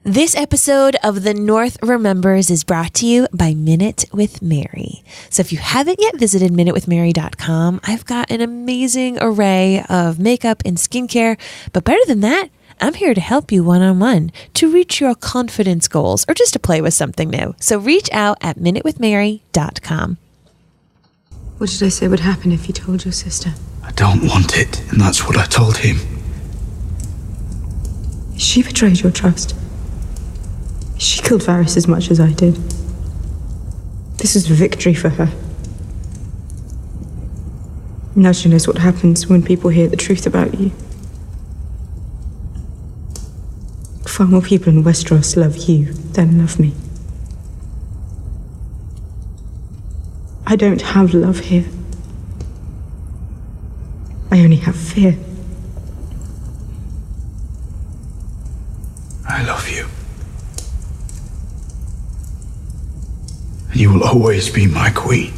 This episode of The North Remembers is brought to you by Minute with Mary. So if you haven't yet visited minutewithmary.com, I've got an amazing array of makeup and skincare. But better than that, I'm here to help you one-on-one to reach your confidence goals or just to play with something new. So reach out at minutewithmary.com. What did I say would happen if you told your sister? I don't want it, and that's what I told him. She betrayed your trust. She killed Varys as much as I did. This is a victory for her. Now she knows what happens when people hear the truth about you. Far more people in Westeros love you than love me. I don't have love here. I only have fear. I love you. You will always be my queen.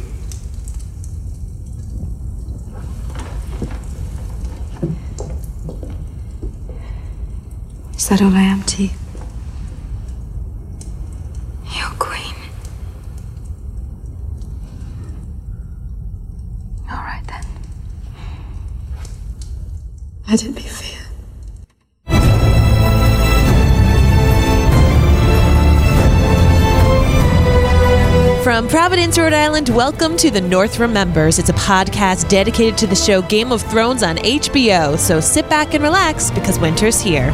Is that all I am to you? Your queen. All right then. Let it be fear. From Providence, Rhode Island, welcome to The North Remembers. It's a podcast dedicated to the show Game of Thrones on HBO. So sit back and relax because winter's here.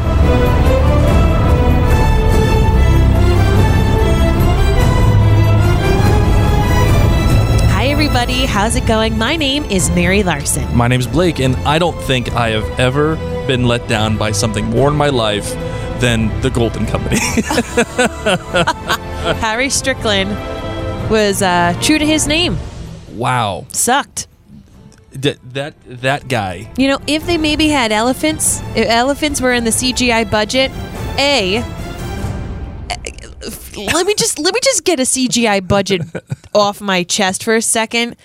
Hi, everybody. How's it going? My name is Mary Larson. My name's Blake, and I don't think I have ever been let down by something more in my life than the Golden Company. Harry Strickland was true to his name. Wow. Sucked. That guy. You know, if they maybe had elephants, if elephants were in the CGI budget, let me just get a CGI budget off my chest for a second.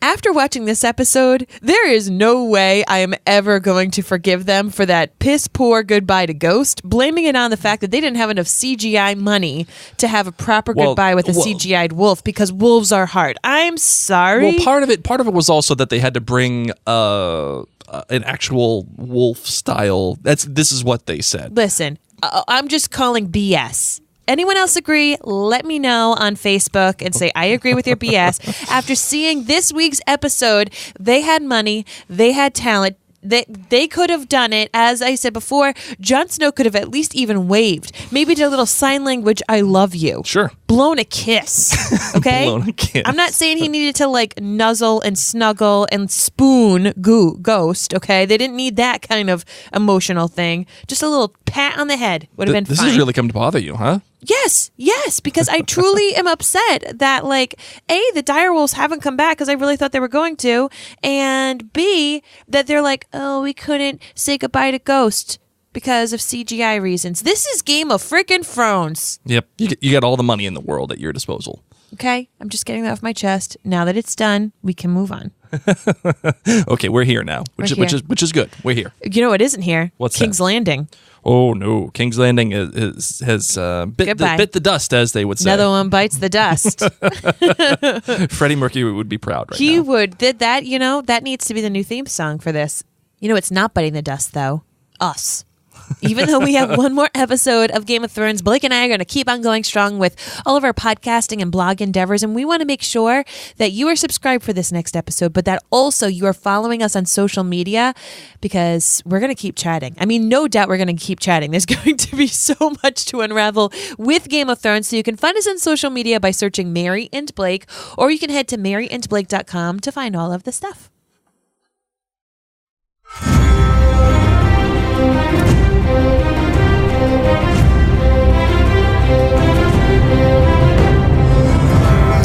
After watching this episode, there is no way I am ever going to forgive them for that piss poor goodbye to Ghost, blaming it on the fact that they didn't have enough CGI money to have a proper goodbye with a CGI'd wolf because wolves are hard. I'm sorry. Well, part of it was also that they had to bring an actual wolf style. This is what they said. Listen, I'm just calling BS. Anyone else agree? Let me know on Facebook and say, I agree with your BS. After seeing this week's episode, they had money, they had talent, they could have done it. As I said before, Jon Snow could have at least even waved. Maybe did a little sign language, I love you. Sure. Blown a kiss. Okay? Blown a kiss. I'm not saying he needed to like nuzzle and snuggle and spoon Ghost, okay? They didn't need that kind of emotional thing. Just a little pat on the head would have been fine. This has really come to bother you, huh? Yes, because I truly am upset that, like, A, the direwolves haven't come back because I really thought they were going to, and B, that they're like, oh, we couldn't say goodbye to Ghost because of CGI reasons. This is Game of Frickin' Thrones. Yep, you got all the money in the world at your disposal. Okay, I'm just getting that off my chest. Now that it's done, we can move on. Okay, we're here now, which is good. We're here. You know what isn't here? What's King's Landing. Oh no, King's Landing has bit the dust, as they would say. Another one bites the dust. Freddie Mercury would be proud right now. He would. That needs to be the new theme song for this. You know, it's not biting the dust though. Us. Even though we have one more episode of Game of Thrones, Blake and I are going to keep on going strong with all of our podcasting and blog endeavors. And we want to make sure that you are subscribed for this next episode, but that also you are following us on social media because we're going to keep chatting. I mean, no doubt we're going to keep chatting. There's going to be so much to unravel with Game of Thrones. So you can find us on social media by searching Mary and Blake, or you can head to maryandblake.com to find all of the stuff.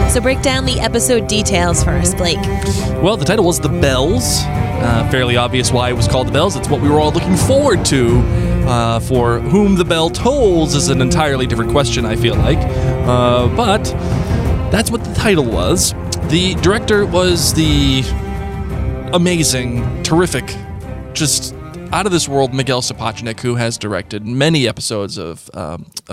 So break down the episode details for us, Blake. Well, the title was The Bells. Fairly obvious why it was called The Bells. It's what we were all looking forward to. For whom the bell tolls is an entirely different question, I feel like. But that's what the title was. The director was the amazing, terrific, just out of this world Miguel Sapochnik, who has directed many episodes of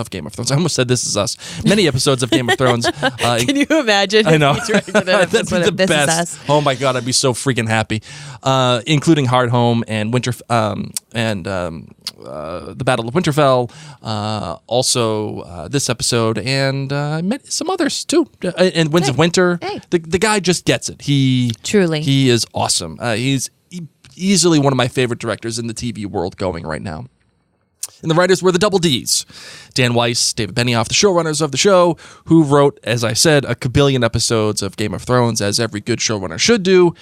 Game of Thrones. I almost said This Is Us. Many episodes of Game of Thrones. Can you imagine? I know. If he directed an That'd be episode the of This Is best. Us? Oh my God, I'd be so freaking happy. Including Hard Home and The Battle of Winterfell. Also, this episode, and some others too. And Winds of Winter. Hey. The guy just gets it. Truly. He is awesome. He's easily one of my favorite directors in the TV world going right now. And the writers were the Double Ds. Dan Weiss, David Benioff, the showrunners of the show, who wrote, as I said, a kabillion episodes of Game of Thrones, as every good showrunner should do.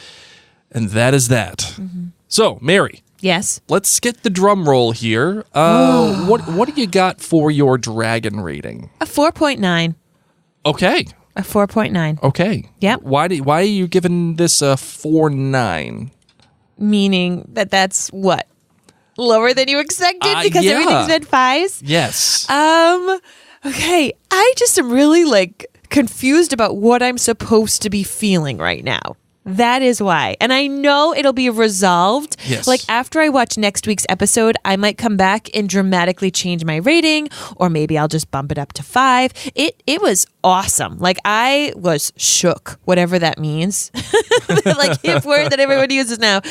And that is that. Mm-hmm. So, Mary. Yes. Let's get the drum roll here. What do you got for your dragon rating? A 4.9. Okay. A 4.9. Okay. Yep. Why are you giving this a 4.9? Meaning that's what? Lower than you expected because yeah. everything's been 5s? Yes. Okay. I just am really confused about what I'm supposed to be feeling right now. That is why. And I know it'll be resolved. Yes. After I watch next week's episode, I might come back and dramatically change my rating, or maybe I'll just bump it up to 5. It was awesome. I was shook, whatever that means. Hip word that everyone uses now.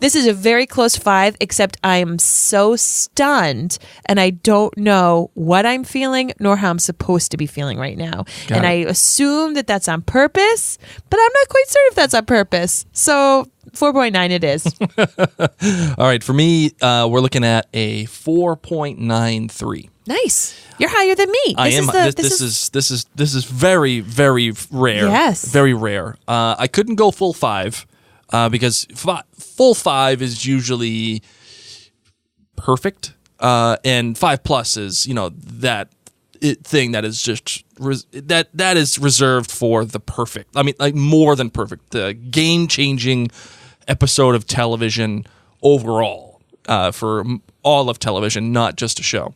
This is a very close 5, except I am so stunned and I don't know what I'm feeling nor how I'm supposed to be feeling right now. Got it. I assume that that's on purpose, but I'm not quite certain if that's on purpose. So 4.9 it is. All right. For me, we're looking at a 4.93. Nice. You're higher than me. I am. This is very, very rare. Yes. Very rare. I couldn't go full 5 because full 5 is usually perfect, and 5+ is that thing that is just that is reserved for the perfect. I mean, more than perfect. The game-changing episode of television overall, for all of television, not just a show.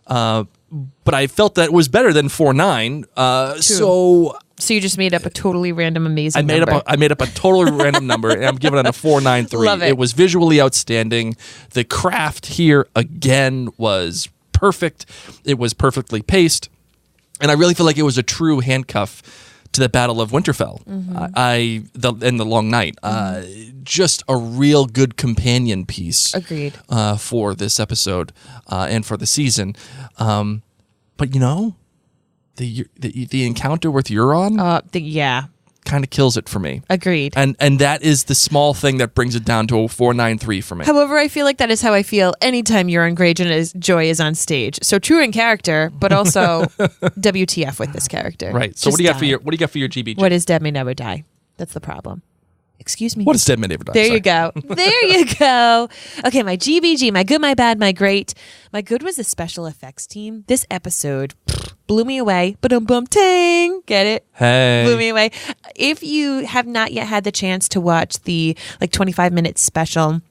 But I felt that it was better than 4.9. So you just made up a totally random, amazing number. I made up a totally random number, and I'm giving it a 4.93. Love it. It was visually outstanding. The craft here again was perfect. It was perfectly paced, and I really feel like it was a true handcuff to the Battle of Winterfell. Mm-hmm. And the Long Night. Just a real good companion piece. Agreed. For this episode and for the season. But the encounter with Euron Yeah. kind of kills it for me. Agreed. And that is the small thing that brings it down to a 4.93 for me. However, I feel like that is how I feel anytime Euron Greyjoy is on stage. So true in character, but also WTF with this character. Right. So Just what do you die. got for your GBG? What is Dead May Never Die? That's the problem. Excuse me. What is Dead May Never Die? There Sorry. you go. There you go. Okay, my GBG, my good, my bad, my great. My good was the special effects team. This episode blew me away. Ba-dum-bum-ting. Get it? Hey. Blew me away. If you have not yet had the chance to watch the 25-minute special,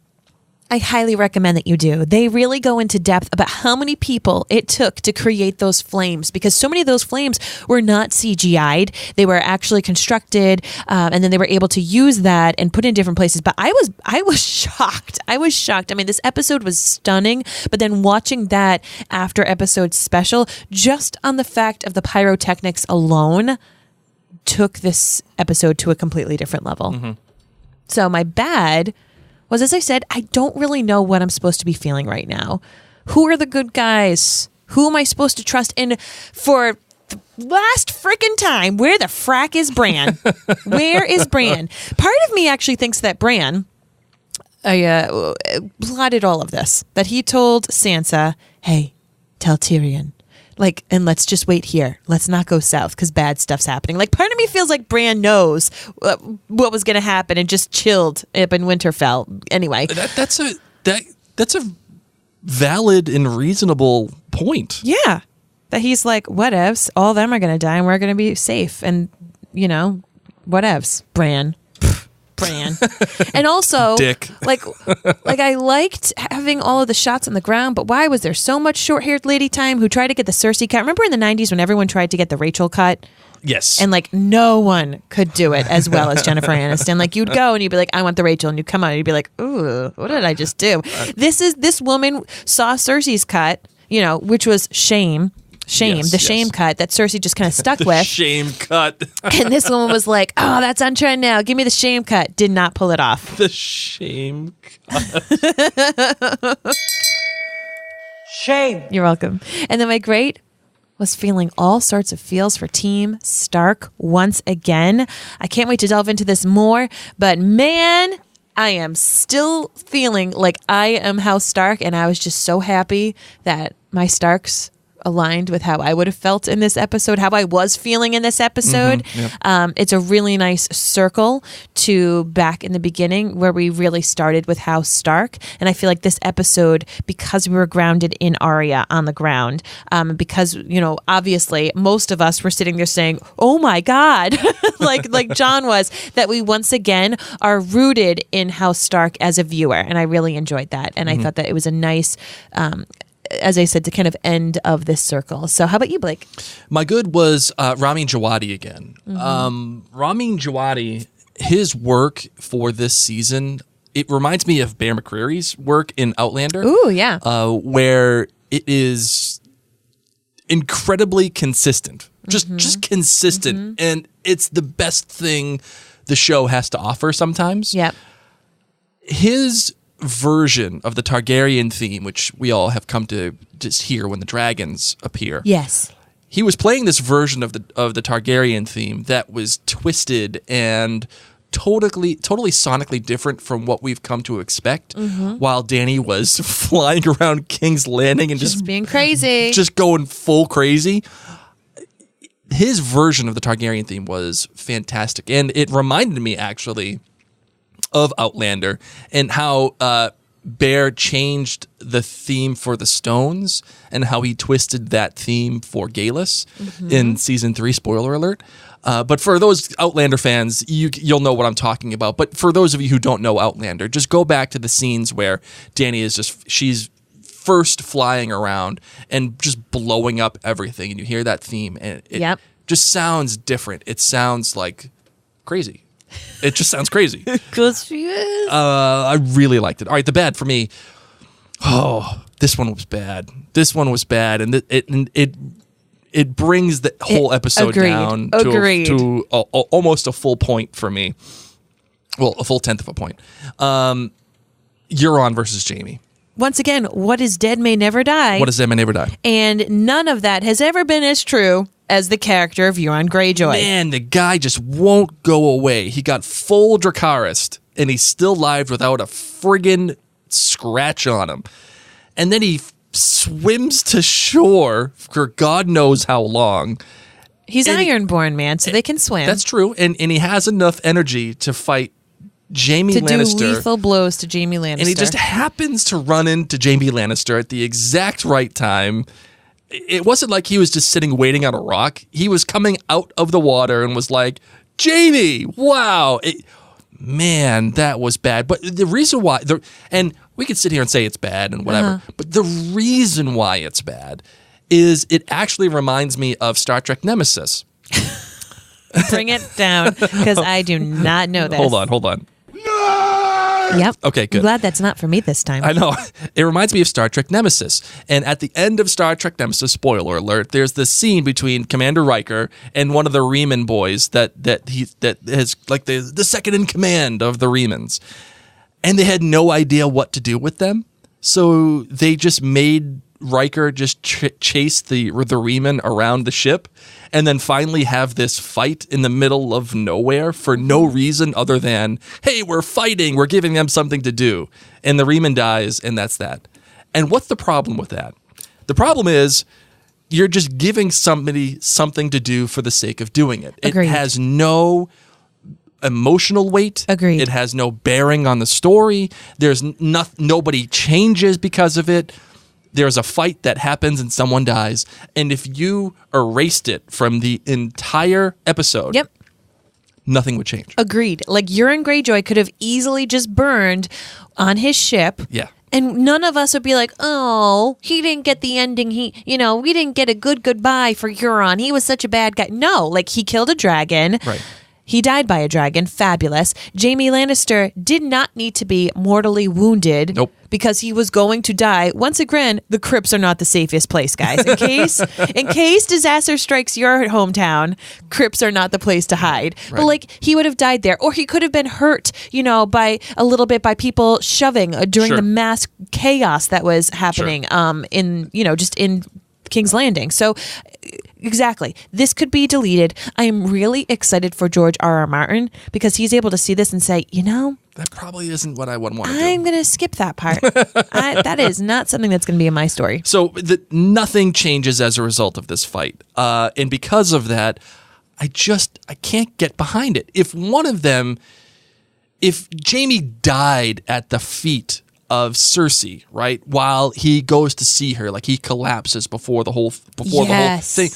I highly recommend that you do. They really go into depth about how many people it took to create those flames, because so many of those flames were not CGI'd. They were actually constructed, and then they were able to use that and put in different places. But I was shocked. I was shocked. I mean, this episode was stunning, but then watching that after episode special, just on the fact of the pyrotechnics alone, took this episode to a completely different level. Mm-hmm. So my bad was, as I said, I don't really know what I'm supposed to be feeling right now. Who are the good guys? Who am I supposed to trust in for the last frickin' time? Where the frack is Bran? Where is Bran? Part of me actually thinks that Bran plotted all of this. That he told Sansa, hey, tell Tyrion. And let's just wait here. Let's not go south because bad stuff's happening. Part of me feels like Bran knows what was going to happen and just chilled up in Winterfell. Anyway, That's a valid and reasonable point. yeah, that he's like, whatevs. All of them are going to die and we're going to be safe. And whatevs. Bran. And also, Dick. I liked having all of the shots on the ground, but why was there so much short-haired lady time who tried to get the Cersei cut? Remember in the 90s when everyone tried to get the Rachel cut? Yes. And like no one could do it as well as Jennifer Aniston. Like you'd go and you'd be like, I want the Rachel, and you'd come out and you'd be like, ooh, what did I just do? This woman saw Cersei's cut, you know, which was shame, shame cut that Cersei just kind of stuck with. Shame cut. And this woman was like, oh, that's on trend now. Give me the shame cut. Did not pull it off. The shame cut. Shame. You're welcome. And then my great was feeling all sorts of feels for Team Stark once again. I can't wait to delve into this more, but man, I am still feeling like I am House Stark, and I was just so happy that my Starks aligned with how I would have felt in this episode, how I was feeling in this episode. It's a really nice circle to back in the beginning where we really started with House Stark. And I feel like this episode, because we were grounded in Arya on the ground, because, you know, obviously most of us were sitting there saying, oh my God, like John was, that we once again are rooted in House Stark as a viewer. And I really enjoyed that. And I thought that it was a nice, as I said, to kind of end of this circle. So how about you, Blake? My good was Ramin Djawadi again. Ramin Djawadi, his work for this season, it reminds me of Bear McCreary's work in Outlander. Ooh, yeah. Where it is incredibly consistent. Just consistent. And it's the best thing the show has to offer sometimes. Yep. His version of the Targaryen theme, which we all have come to just hear when the dragons appear. Yes. He was playing this version of the Targaryen theme that was twisted and totally sonically different from what we've come to expect, while Dany was flying around King's Landing and just being crazy. Just going full crazy. His version of the Targaryen theme was fantastic, and it reminded me actually of Outlander and how Bear changed the theme for the Stones and how he twisted that theme for Galus in season 3, spoiler alert. But for those Outlander fans, you'll know what I'm talking about. But for those of you who don't know Outlander, just go back to the scenes where Dany she's first flying around and just blowing up everything, and you hear that theme and it just sounds different. It sounds like crazy. It just sounds crazy. I really liked it. All right, the bad for me. Oh, this one was bad. And it brings the whole episode down to almost a full point for me. Well, a full 1/10 of a point. Euron versus Jaime. Once again, what is dead may never die. What is dead may never die. And none of that has ever been as true as the character of Euron Greyjoy. Man, the guy just won't go away. He got full Dracarys, and he's still alive without a friggin' scratch on him. And then he swims to shore for God knows how long. He's Ironborn, man, so they can swim. That's true, and he has enough energy to fight Jaime Lannister. To do lethal blows to Jaime Lannister. And he just happens to run into Jaime Lannister at the exact right time. It wasn't like he was just sitting waiting on a rock. He was coming out of the water and was like, Jaime, wow. Man, that was bad. But the reason why, and we could sit here and say it's bad and whatever, but the reason why it's bad is it actually reminds me of Star Trek Nemesis. Bring it down, because I do not know this. Hold on. Yep. Okay, good. I'm glad that's not for me this time. I know. It reminds me of Star Trek Nemesis. And at the end of Star Trek Nemesis, spoiler alert, there's this scene between Commander Riker and one of the Reman boys that has like the second in command of the Remans. And they had no idea what to do with them. So they just made Riker just chase the Reman around the ship, and then finally have this fight in the middle of nowhere for no reason other than, hey, we're fighting, we're giving them something to do. And the Reman dies, and that's that. And what's the problem with that? The problem is you're just giving somebody something to do for the sake of doing it. Agreed. It has no emotional weight. Agreed. It has no bearing on the story. There's nobody changes because of it. There's a fight that happens and someone dies. And if you erased it from the entire episode, nothing would change. Agreed. Like Euron Greyjoy could have easily just burned on his ship. Yeah. And none of us would be like, oh, he didn't get the ending. We didn't get a good goodbye for Euron. He was such a bad guy. No, like he killed a dragon. Right. He died by a dragon. Fabulous. Jaime Lannister did not need to be mortally wounded. Nope. Because he was going to die. Once again, the crypts are not the safest place, guys. In case disaster strikes your hometown, crypts are not the place to hide. Right. But like he would have died there, or he could have been hurt, by a little bit by people shoving during Sure. the mass chaos that was happening. Just in King's Landing. So exactly, this could be deleted. I am really excited for George R.R. Martin because he's able to see this and say, That probably isn't what I would want to do. I'm going to skip that part. That is not something that's going to be in my story. So nothing changes as a result of this fight. And because of that, I can't get behind it. If Jaime died at the feet of Cersei, right, while he goes to see her, like he collapses before the whole thing.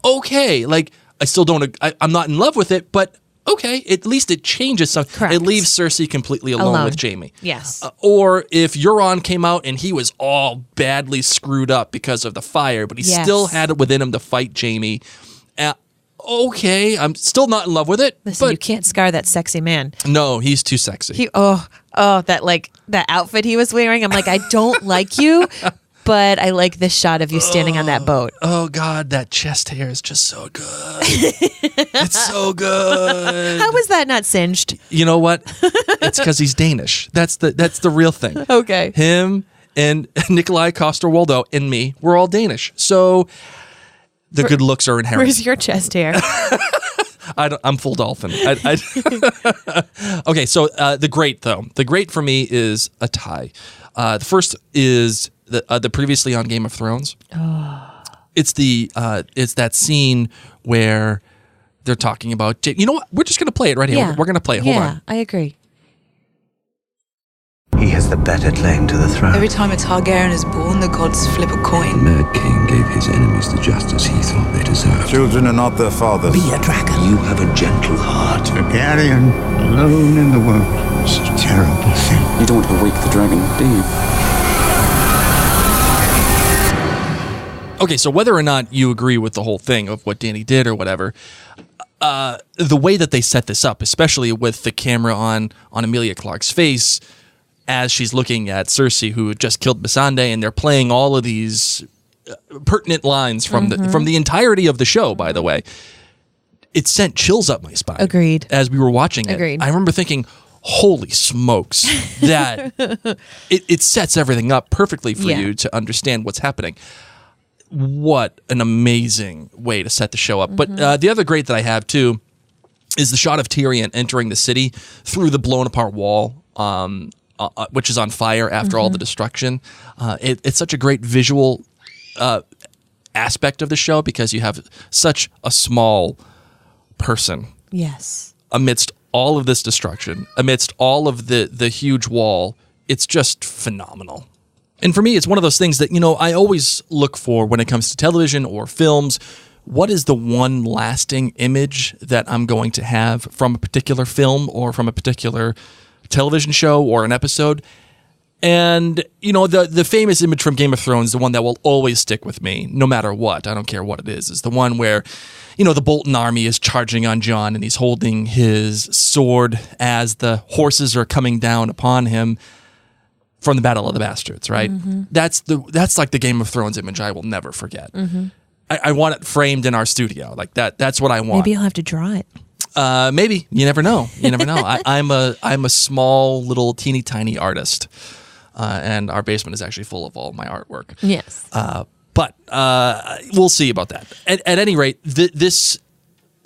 Okay, like I still don't. I'm not in love with it, but okay, at least it changes something. Correct. It leaves Cersei completely alone with Jaime. Yes. Or if Euron came out and he was all badly screwed up because of the fire, but he still had it within him to fight Jaime. Okay, I'm still not in love with it. Listen, but you can't scar that sexy man. No, he's too sexy. That outfit he was wearing. I'm like, I don't like you, but I like this shot of you standing on that boat. Oh God, that chest hair is just so good. It's so good. How was that not singed? You know what? It's because he's Danish. That's the real thing. Okay. Him and Nikolai Coster-Waldau and me, we're all Danish. So the good looks are inherent. Where's your chest hair? I'm full dolphin. Okay, so the great though. The great for me is a tie. The first is the previously on Game of Thrones. Oh. It's that scene where they're talking about. You know what? We're just gonna play it right here. Yeah. We're gonna play it. Hold on. I agree. He has the better claim to the throne. Every time a Targaryen is born, the gods flip a The coin. Mad King gave his enemies the justice he thought they deserved. Children are not their fathers. Be a dragon. You have a gentle heart. Targaryen, alone in the world. It's a terrible thing. You don't want to wake the dragon, do you? Okay, so whether or not you agree with the whole thing of what Dany did or whatever, the way that they set this up, especially with the camera on Emilia Clarke's face as she's looking at Cersei, who had just killed Missandei, and they're playing all of these pertinent lines from the entirety of the show, by the way, it sent chills up my spine. Agreed. As we were watching it. Agreed. I remember thinking, holy smokes, that it sets everything up perfectly for you to understand what's happening. What an amazing way to set the show up. But the other great that I have, too, is the shot of Tyrion entering the city through the blown-apart wall, which is on fire after all the destruction. It's such a great visual aspect of the show because you have such a small person Yes. amidst all of this destruction, amidst all of the huge wall. It's just phenomenal. And for me, it's one of those things that, I always look for when it comes to television or films. What is the one lasting image that I'm going to have from a particular film or from a particular television show or an episode? And, the famous image from Game of Thrones, the one that will always stick with me, no matter what, I don't care what it is the one where, the Bolton army is charging on Jon and he's holding his sword as the horses are coming down upon him from the Battle of the Bastards, right? Mm-hmm. That's like the Game of Thrones image I will never forget. Mm-hmm. I want it framed in our studio. Like that's what I want. Maybe you'll have to draw it. Maybe. You never know. I'm a small little teeny tiny artist. And our basement is actually full of all my artwork. Yes. But we'll see about that. At any rate, this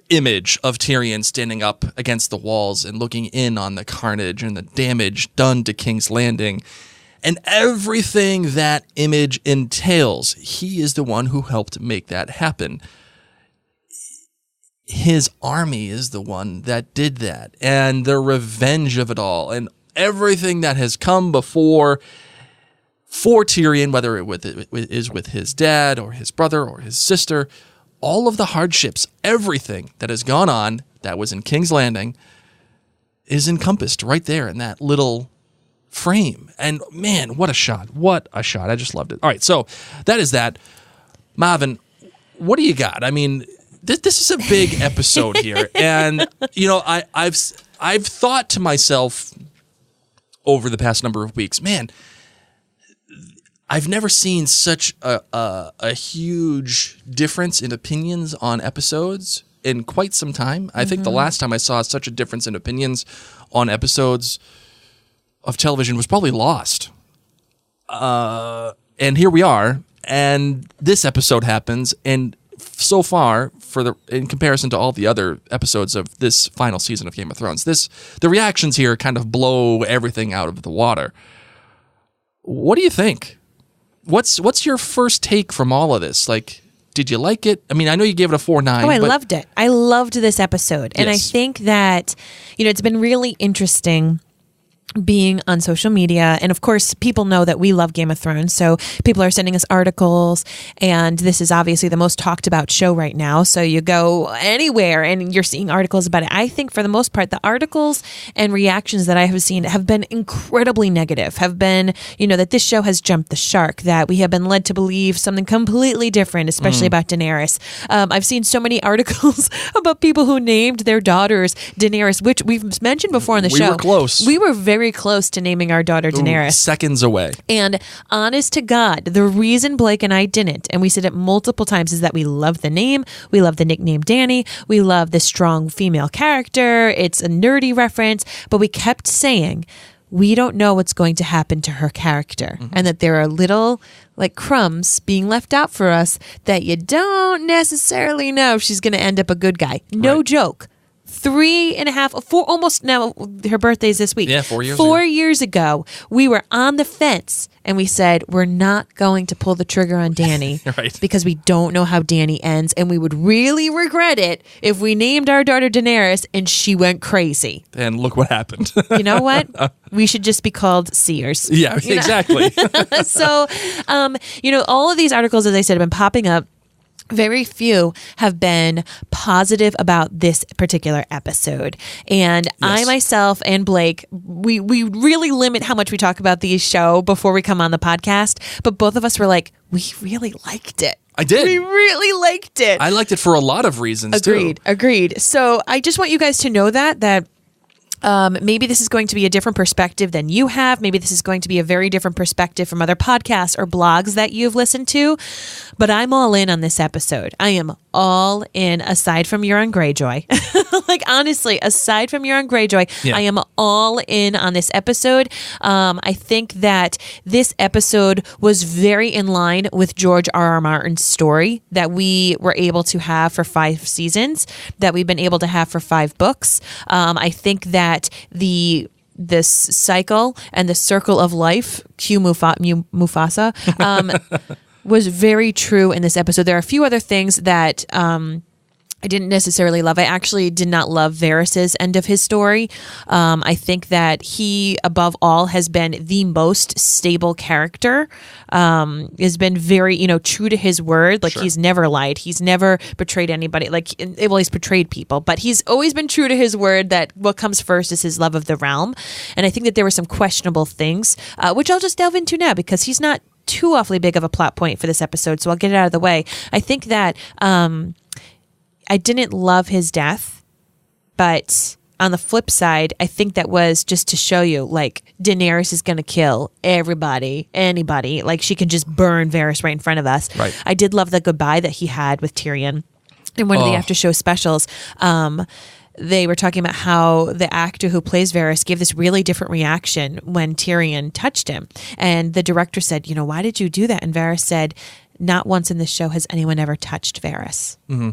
image of Tyrion standing up against the walls and looking in on the carnage and the damage done to King's Landing and everything that image entails, he is the one who helped make that happen. His army is the one that did that, and the revenge of it all, and everything that has come before for Tyrion, whether it is with his dad or his brother or his sister, all of the hardships, everything that has gone on, that was in King's Landing is encompassed right there in that little frame. And man, what a shot. What a shot. I just loved it. All right, so that is that. Marvin, what do you got? I mean, this is a big episode here. And, you know, I've thought to myself over the past number of weeks, man, I've never seen such a huge difference in opinions on episodes in quite some time. I think the last time I saw such a difference in opinions on episodes of television was probably Lost. And here we are, and this episode happens, and so far, in comparison to all the other episodes of this final season of Game of Thrones, the reactions here kind of blow everything out of the water. What do you think? What's your first take from all of this? Like, did you like it? I mean, I know you gave it a 4.9. Oh, I loved it. I loved this episode. And Yes. I think that, you know, it's been really interesting being on social media. And of course, people know that we love Game of Thrones. So people are sending us articles, and this is obviously the most talked about show right now. So you go anywhere and you're seeing articles about it. I think for the most part, the articles and reactions that I have seen have been incredibly negative, have been, you know, that this show has jumped the shark, that we have been led to believe something completely different, especially about Daenerys. I've seen so many articles about people who named their daughters Daenerys, which we've mentioned before on the show. We were close. We were very close to naming our daughter Daenerys. Seconds away. And honest to God, the reason Blake and I didn't, and we said it multiple times, is that we love the name. We love the nickname Dany. We love the strong female character. It's a nerdy reference. But we kept saying, we don't know what's going to happen to her character. And that there are little like crumbs being left out for us that you don't necessarily know if she's going to end up a good guy. No joke. 3.5, 4, almost now, her birthday's this week. Yeah, 4 years 4 years ago, we were on the fence and we said, we're not going to pull the trigger on Dany Right. because we don't know how Dany ends, and we would really regret it if we named our daughter Daenerys and she went crazy. And look what happened. You know what? We should just be called seers. Yeah, You know? exactly. So, you know, all of these articles, as I said, have been popping up. Very few have been positive about this particular episode. And I myself and Blake, we really limit how much we talk about the show before we come on the podcast. But both of us were like, we really liked it. I did. We really liked it. I liked it for a lot of reasons, Agreed. So I just want you guys to know that maybe this is going to be a different perspective than you have. Maybe this is going to be a very different perspective from other podcasts or blogs that you've listened to. But I'm all in on this episode. I am all in, aside from Euron Greyjoy. Like, honestly, aside from Euron Greyjoy, I am all in on this episode. I think that this episode was very in line with George R.R. Martin's story that we were able to have for 5 seasons, that we've been able to have for 5 books. I think that this cycle and the circle of life, Mufasa, was very true in this episode. There are a few other things that I didn't necessarily love. I actually did not love Varys's end of his story. I think that he, above all, has been the most stable character. Has been very, you know, true to his word. Like, he's never lied. He's never betrayed anybody. Like, well, he's betrayed people, but he's always been true to his word that what comes first is his love of the realm. And I think that there were some questionable things, which I'll just delve into now because he's not too awfully big of a plot point for this episode. So I'll get it out of the way. I think that, I didn't love his death, but on the flip side, I think that was just to show you, like, Daenerys is going to kill everybody, anybody. Like, she can just burn Varys right in front of us. Right. I did love the goodbye that he had with Tyrion in one of the after show specials. They were talking about how the actor who plays Varys gave this really different reaction when Tyrion touched him. And the director said, you know, why did you do that? And Varys said, not once in this show has anyone ever touched Varys. Mm-hmm.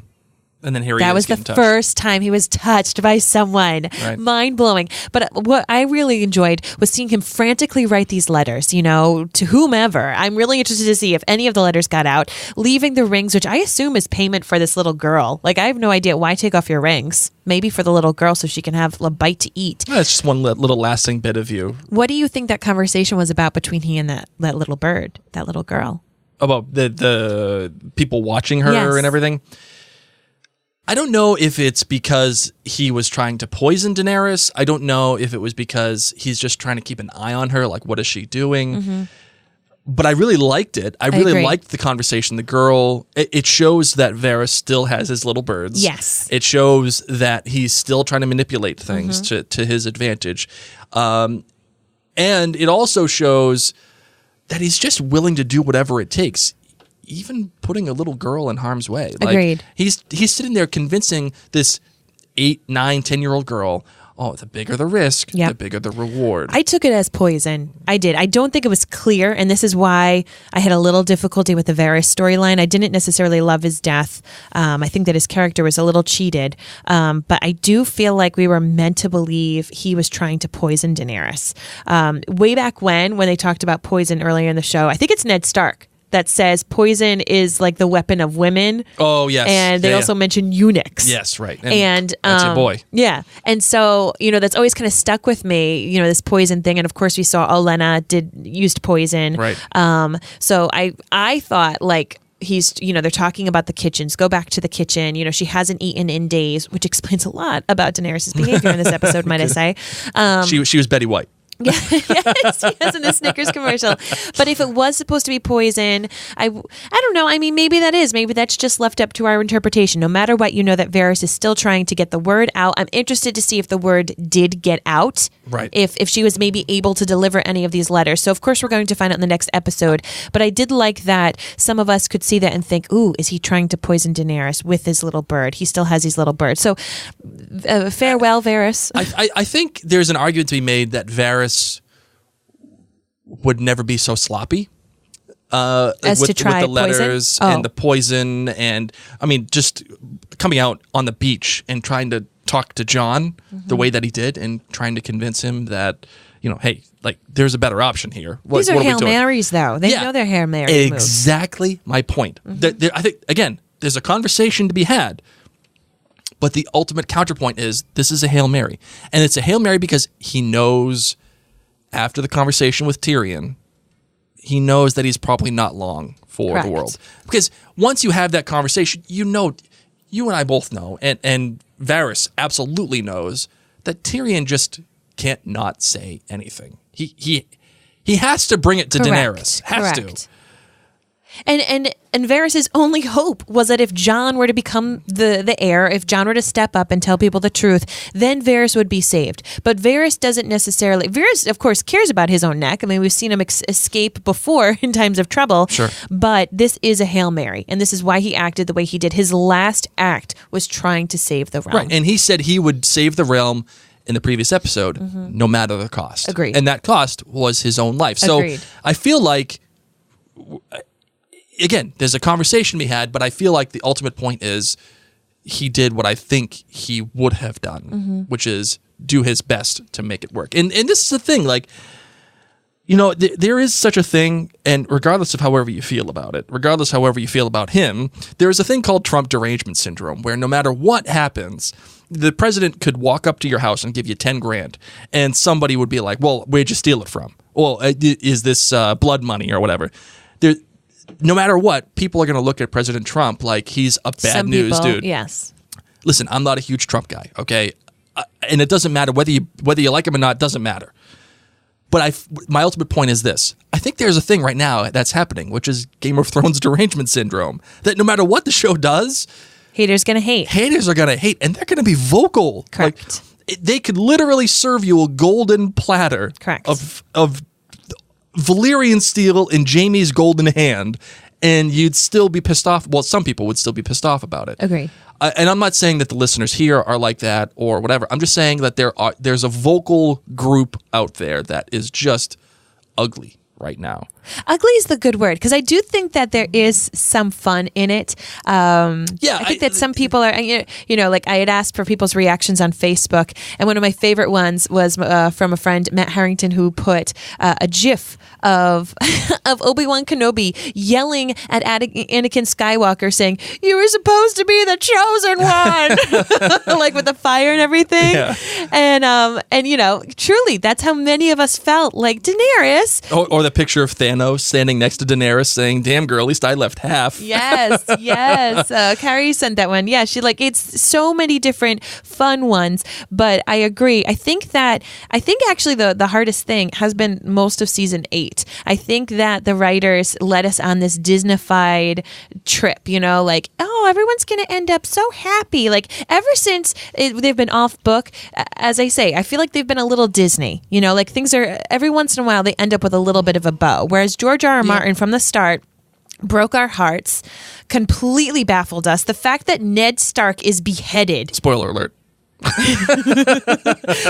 And then here he is. That was the first time he was touched by someone. Right. Mind blowing. But what I really enjoyed was seeing him frantically write these letters, you know, to whomever. I'm really interested to see if any of the letters got out, leaving the rings, which I assume is payment for this little girl. Like, I have no idea why take off your rings. Maybe for the little girl so she can have a bite to eat. That's just one little lasting bit of you. What do you think that conversation was about between he and that little bird, that little girl? About the people watching her Yes. and everything? I don't know if it's because he was trying to poison Daenerys. I don't know if it was because he's just trying to keep an eye on her, like what is she doing? Mm-hmm. But I really liked it. I really agree. liked the conversation. The girl, it shows that Varys still has his little birds. Yes. It shows that he's still trying to manipulate things to his advantage. And it also shows that he's just willing to do whatever it takes, even putting a little girl in harm's way. Agreed. He's sitting there convincing this 8, 9, 10-year-old girl, the bigger the risk, Yep. the bigger the reward. I took it as poison. I did. I don't think it was clear, and this is why I had a little difficulty with the Varys storyline. I didn't necessarily love his death. I think that his character was a little cheated, but I do feel like we were meant to believe he was trying to poison Daenerys. Way back when they talked about poison earlier in the show, I think it's Ned Stark that says poison is like the weapon of women. Oh, yes. And they also mention eunuchs. Yes, right. And that's your boy. Yeah. And so, that's always kind of stuck with me, this poison thing. And of course we saw Olenna used poison. Right. So I thought like he's, they're talking about the kitchens, go back to the kitchen. She hasn't eaten in days, which explains a lot about Daenerys' behavior in this episode, might I say. She was Betty White. yes, in the Snickers commercial. But if it was supposed to be poison, I don't know. I mean, maybe that's just left up to our interpretation. No matter what, that Varys is still trying to get the word out. I'm interested to see if the word did get out. Right. If she was maybe able to deliver any of these letters. So of course we're going to find out in the next episode. But I did like that some of us could see that and think, ooh, is he trying to poison Daenerys with his little bird? He still has his little bird. So farewell, Varys. I think there's an argument to be made that Varys would never be so sloppy As with to try the letters poison? and the poison, and I mean just coming out on the beach and trying to talk to Jon the way that he did and trying to convince him that hey, like there's a better option here. These are Hail Marys, though. They know they're Hail Mary moves. Exactly my point. I think again, there's a conversation to be had. But the ultimate counterpoint is this is a Hail Mary. And it's a Hail Mary because he knows after the conversation with Tyrion, he knows that he's probably not long for Correct. the world. Because once you have that conversation, you and I both know, and Varys absolutely knows that Tyrion just can't not say anything. He has to bring it to Correct. Daenerys. Has Correct. to. And Varys' only hope was that if Jon were to become the heir, if Jon were to step up and tell people the truth, then Varys would be saved. But Varys doesn't necessarily... Varys, of course, cares about his own neck. I mean, we've seen him escape before in times of trouble. Sure. But this is a Hail Mary, and this is why he acted the way he did. His last act was trying to save the realm. Right, and he said he would save the realm in the previous episode, no matter the cost. Agreed. And that cost was his own life. So Agreed. I feel like... Again, there's a conversation to be had, but I feel like the ultimate point is he did what I think he would have done, which is do his best to make it work. And this is the thing, like, there is such a thing, and regardless of however you feel about it, regardless however you feel about him, there is a thing called Trump derangement syndrome, where no matter what happens, the president could walk up to your house and give you $10,000, and somebody would be like, well, where'd you steal it from? Well, is this blood money or whatever? No matter what, people are going to look at President Trump like he's a bad news dude. Yes. Listen, I'm not a huge Trump guy, okay? And it doesn't matter whether you like him or not, doesn't matter. But my ultimate point is this. I think there's a thing right now that's happening, which is Game of Thrones derangement syndrome, that no matter what the show does, haters going to hate. Haters are going to hate, and they're going to be vocal. Correct. Like, they could literally serve you a golden platter Correct. of Valyrian steel in Jaime's golden hand, and you'd still be pissed off. Well, some people would still be pissed off about it. Agree. And I'm not saying that the listeners here are like that or whatever. I'm just saying that there's a vocal group out there that is just ugly right now. Ugly is the good word, because I do think that there is some fun in it. I think that some people are, like I had asked for people's reactions on Facebook, and one of my favorite ones was from a friend, Matt Harrington, who put a GIF of Obi-Wan Kenobi yelling at Anakin Skywalker, saying, "You were supposed to be the chosen one," like with the fire and everything. Yeah. And truly, that's how many of us felt like Daenerys. Or the picture of Thanos standing next to Daenerys saying, "Damn girl, at least I left half." Yes. Carrie sent that one. Yeah, it's so many different fun ones, but I agree. I think actually the hardest thing has been most of season 8. I think that the writers led us on this Disney-fied trip, like, oh, everyone's going to end up so happy. Like, ever since they've been off book, as I say, I feel like they've been a little Disney, like things are, every once in a while they end up with a little bit of a bow. Whereas George R. R. Martin from the start broke our hearts, completely baffled us. The fact that Ned Stark is beheaded. Spoiler alert.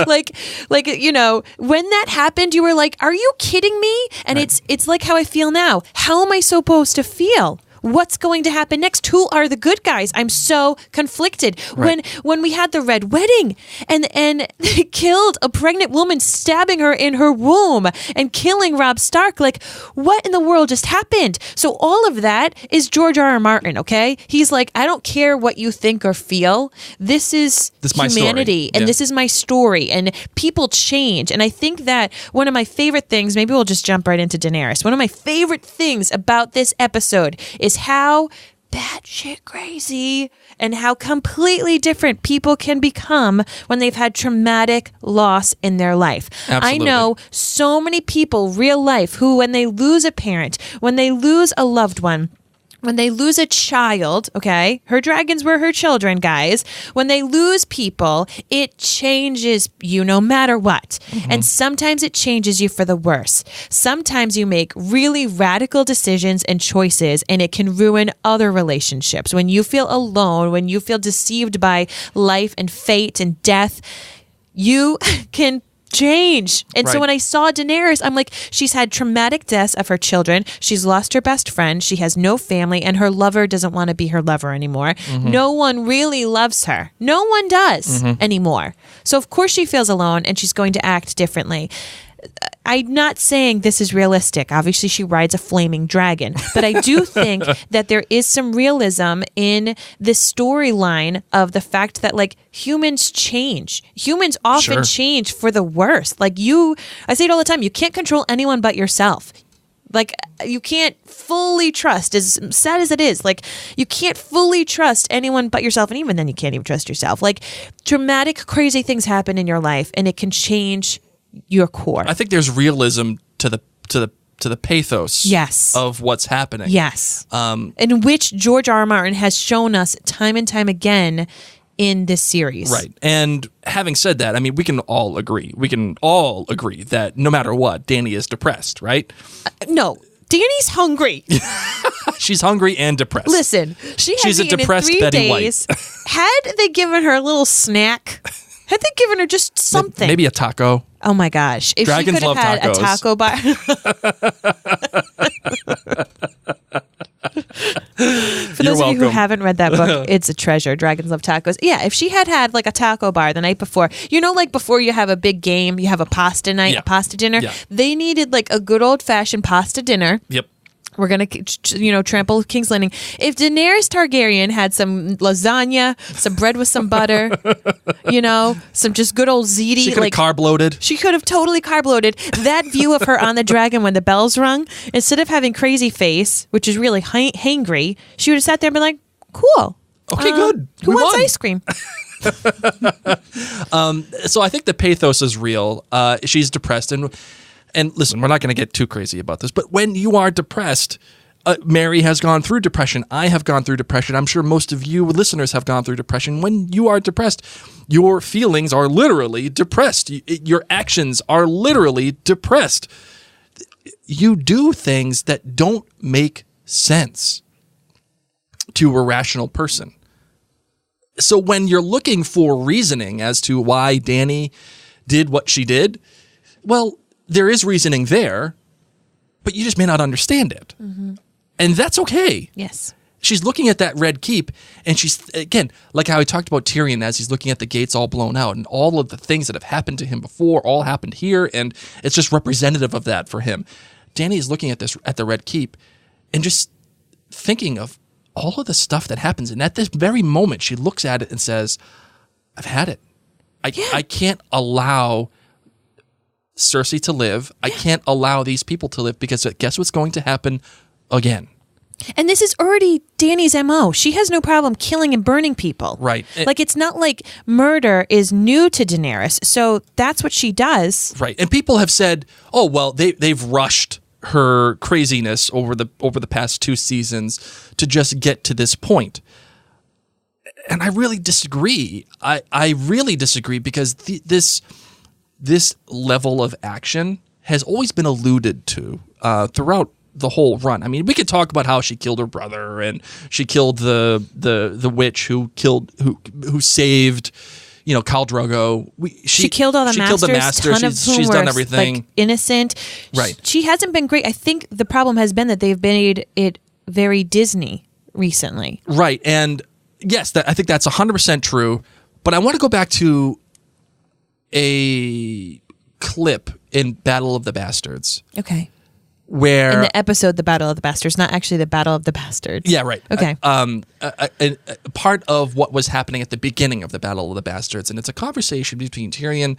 like when that happened, you were like, are you kidding me? And right. it's like how I feel now. How am I supposed to feel? What's going to happen next? Who are the good guys? I'm so conflicted. Right. When we had the red wedding and they killed a pregnant woman, stabbing her in her womb and killing Robb Stark, like, what in the world just happened? So all of that is George R. R. Martin, okay? He's like, I don't care what you think or feel. This is humanity, and this is my story, and people change. And I think that one of my favorite things, maybe we'll just jump right into Daenerys. One of my favorite things about this episode is how batshit crazy and how completely different people can become when they've had traumatic loss in their life. Absolutely. I know so many people, real life, who when they lose a parent, when they lose a loved one, when they lose a child, okay, her dragons were her children, guys. When they lose people, it changes you no matter what. Mm-hmm. And sometimes it changes you for the worse. Sometimes you make really radical decisions and choices, and it can ruin other relationships. When you feel alone, when you feel deceived by life and fate and death, you can change. And so when I saw Daenerys, I'm like, she's had traumatic deaths of her children. She's lost her best friend. She has no family, and her lover doesn't want to be her lover anymore. Mm-hmm. No one really loves her. No one does anymore. So of course she feels alone, and she's going to act differently. I'm not saying this is realistic. Obviously, she rides a flaming dragon. But I do think that there is some realism in this storyline of the fact that, like, humans change. Humans often change for the worse. Like, I say it all the time, you can't control anyone but yourself. Like, you can't fully trust, as sad as it is, like, you can't fully trust anyone but yourself. And even then, you can't even trust yourself. Like, traumatic, crazy things happen in your life, and it can change your core. I think there's realism to the pathos of what's happening. Yes. In which George R. R. Martin has shown us time and time again in this series. Right. And having said that, I mean, we can all agree that no matter what, Dany is depressed, right? No. Dany's hungry. She's hungry and depressed. Listen, she's a depressed in 3 Betty days. White. Had they given her a little snack, had they given her just something? Maybe a taco. Oh my gosh. If Dragons she could have had love a taco bar. For those of you who haven't read that book, it's a treasure. Dragons Love Tacos. Yeah, if she had like a taco bar the night before, like before you have a big game, you have a pasta night, a pasta dinner. Yeah. They needed like a good old fashioned pasta dinner. Yep. We're going to, trample King's Landing. If Daenerys Targaryen had some lasagna, some bread with some butter, some just good old ziti. She could have carb loaded. She could have totally carb loaded. That view of her on the dragon when the bells rung, instead of having crazy face, which is really hangry, she would have sat there and been like, cool. Okay, good. Who wants ice cream? So I think the pathos is real. She's depressed. And listen, we're not going to get too crazy about this, but when you are depressed, Mary has gone through depression. I have gone through depression. I'm sure most of you listeners have gone through depression. When you are depressed, your feelings are literally depressed. Your actions are literally depressed. You do things that don't make sense to a rational person. So when you're looking for reasoning as to why Dany did what she did, well, there is reasoning there, but you just may not understand it. Mm-hmm. And that's okay. Yes. She's looking at that red keep, and she's, again, like how I talked about Tyrion as he's looking at the gates all blown out, and all of the things that have happened to him before all happened here, and it's just representative of that for him. Dany is looking at the red keep, and just thinking of all of the stuff that happens. And at this very moment, she looks at it and says, I've had it. I can't allow Cersei to live. I can't allow these people to live because guess what's going to happen again? And this is already Dany's MO. She has no problem killing and burning people. Right. Like, it's not like murder is new to Daenerys. So that's what she does. Right. And people have said, oh, well, they've rushed her craziness over the past 2 seasons to just get to this point. And I really disagree. I really disagree because this level of action has always been alluded to throughout the whole run. I mean, we could talk about how she killed her brother and she killed the witch who saved, Khal Drogo. She killed all the masters. Killed the master. Ton of whom she's were, done everything. Like, innocent. Right. She hasn't been great. I think the problem has been that they've made it very Disney recently. Right. And yes, I think that's 100% true. But I want to go back to a clip in Battle of the Bastards. Okay. Where in the episode, The Battle of the Bastards, not actually The Battle of the Bastards. Yeah, right. Okay. A part of what was happening at the beginning of the Battle of the Bastards, and it's a conversation between Tyrion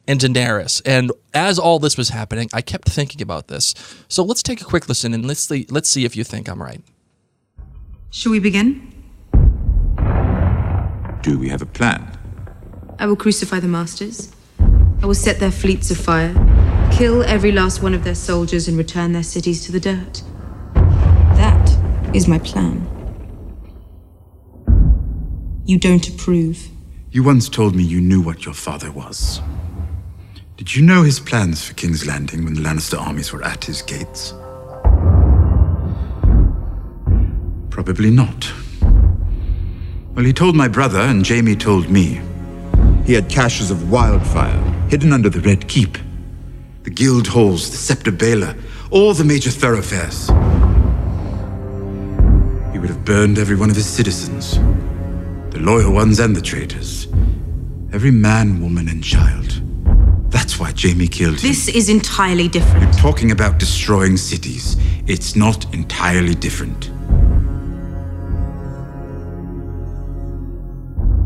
and Daenerys. And as all this was happening, I kept thinking about this. So let's take a quick listen and let's see if you think I'm right. Shall we begin? Do we have a plan? I will crucify the masters. I will set their fleets afire, kill every last one of their soldiers, and return their cities to the dirt. That is my plan. You don't approve. You once told me you knew what your father was. Did you know his plans for King's Landing when the Lannister armies were at his gates? Probably not. Well, he told my brother, and Jaime told me. He had caches of wildfire Hidden under the Red Keep, the guild halls, the Scepter Baela, all the major thoroughfares. He would have burned every one of his citizens, the loyal ones and the traitors, every man, woman, and child. That's why Jaime killed him. This is entirely different. You're talking about destroying cities. It's not entirely different.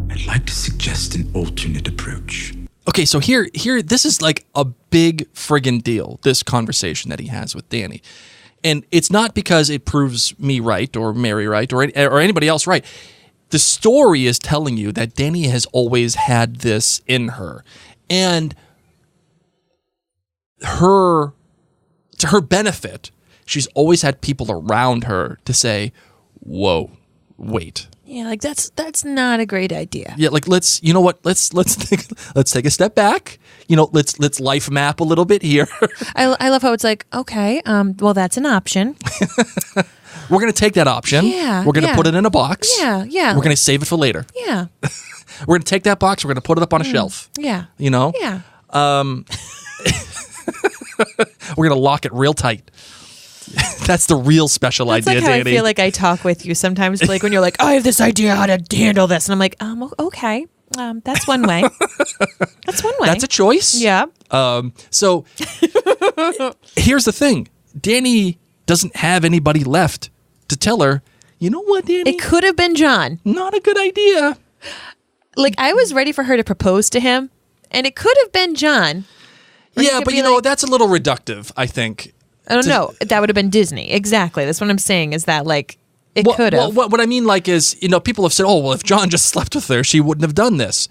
I'd like to suggest an alternate approach. Okay, so here, this is like a big friggin' deal, this conversation that he has with Dany. And it's not because it proves me right or Mary right or anybody else right. The story is telling you that Dany has always had this in her. And to her benefit, she's always had people around her to say, whoa, wait. Yeah, like that's not a great idea. Yeah, like let's take a step back. Let's life map a little bit here. I love how it's like, okay, well that's an option. We're gonna take that option. Yeah, we're gonna put it in a box. Yeah. We're gonna save it for later. Yeah. We're gonna take that box. We're gonna put it up on a shelf. Yeah. Yeah. We're gonna lock it real tight. That's the real special That's idea, like how Dany. I feel like I talk with you sometimes, Blake, when you're like, I have this idea how to handle this. And I'm like, okay. That's one way. That's one way. That's a choice. Yeah. So here's the thing. Dany doesn't have anybody left to tell her, you know what, Dany? It could have been Jon. Not a good idea. Like, I was ready for her to propose to him, and it could have been Jon. Yeah, but that's a little reductive, I think. I don't know. That would have been Disney. Exactly. That's what I'm saying is that, like, it could have. What I mean, like, is, people have said, oh, well, if Jon just slept with her, she wouldn't have done this.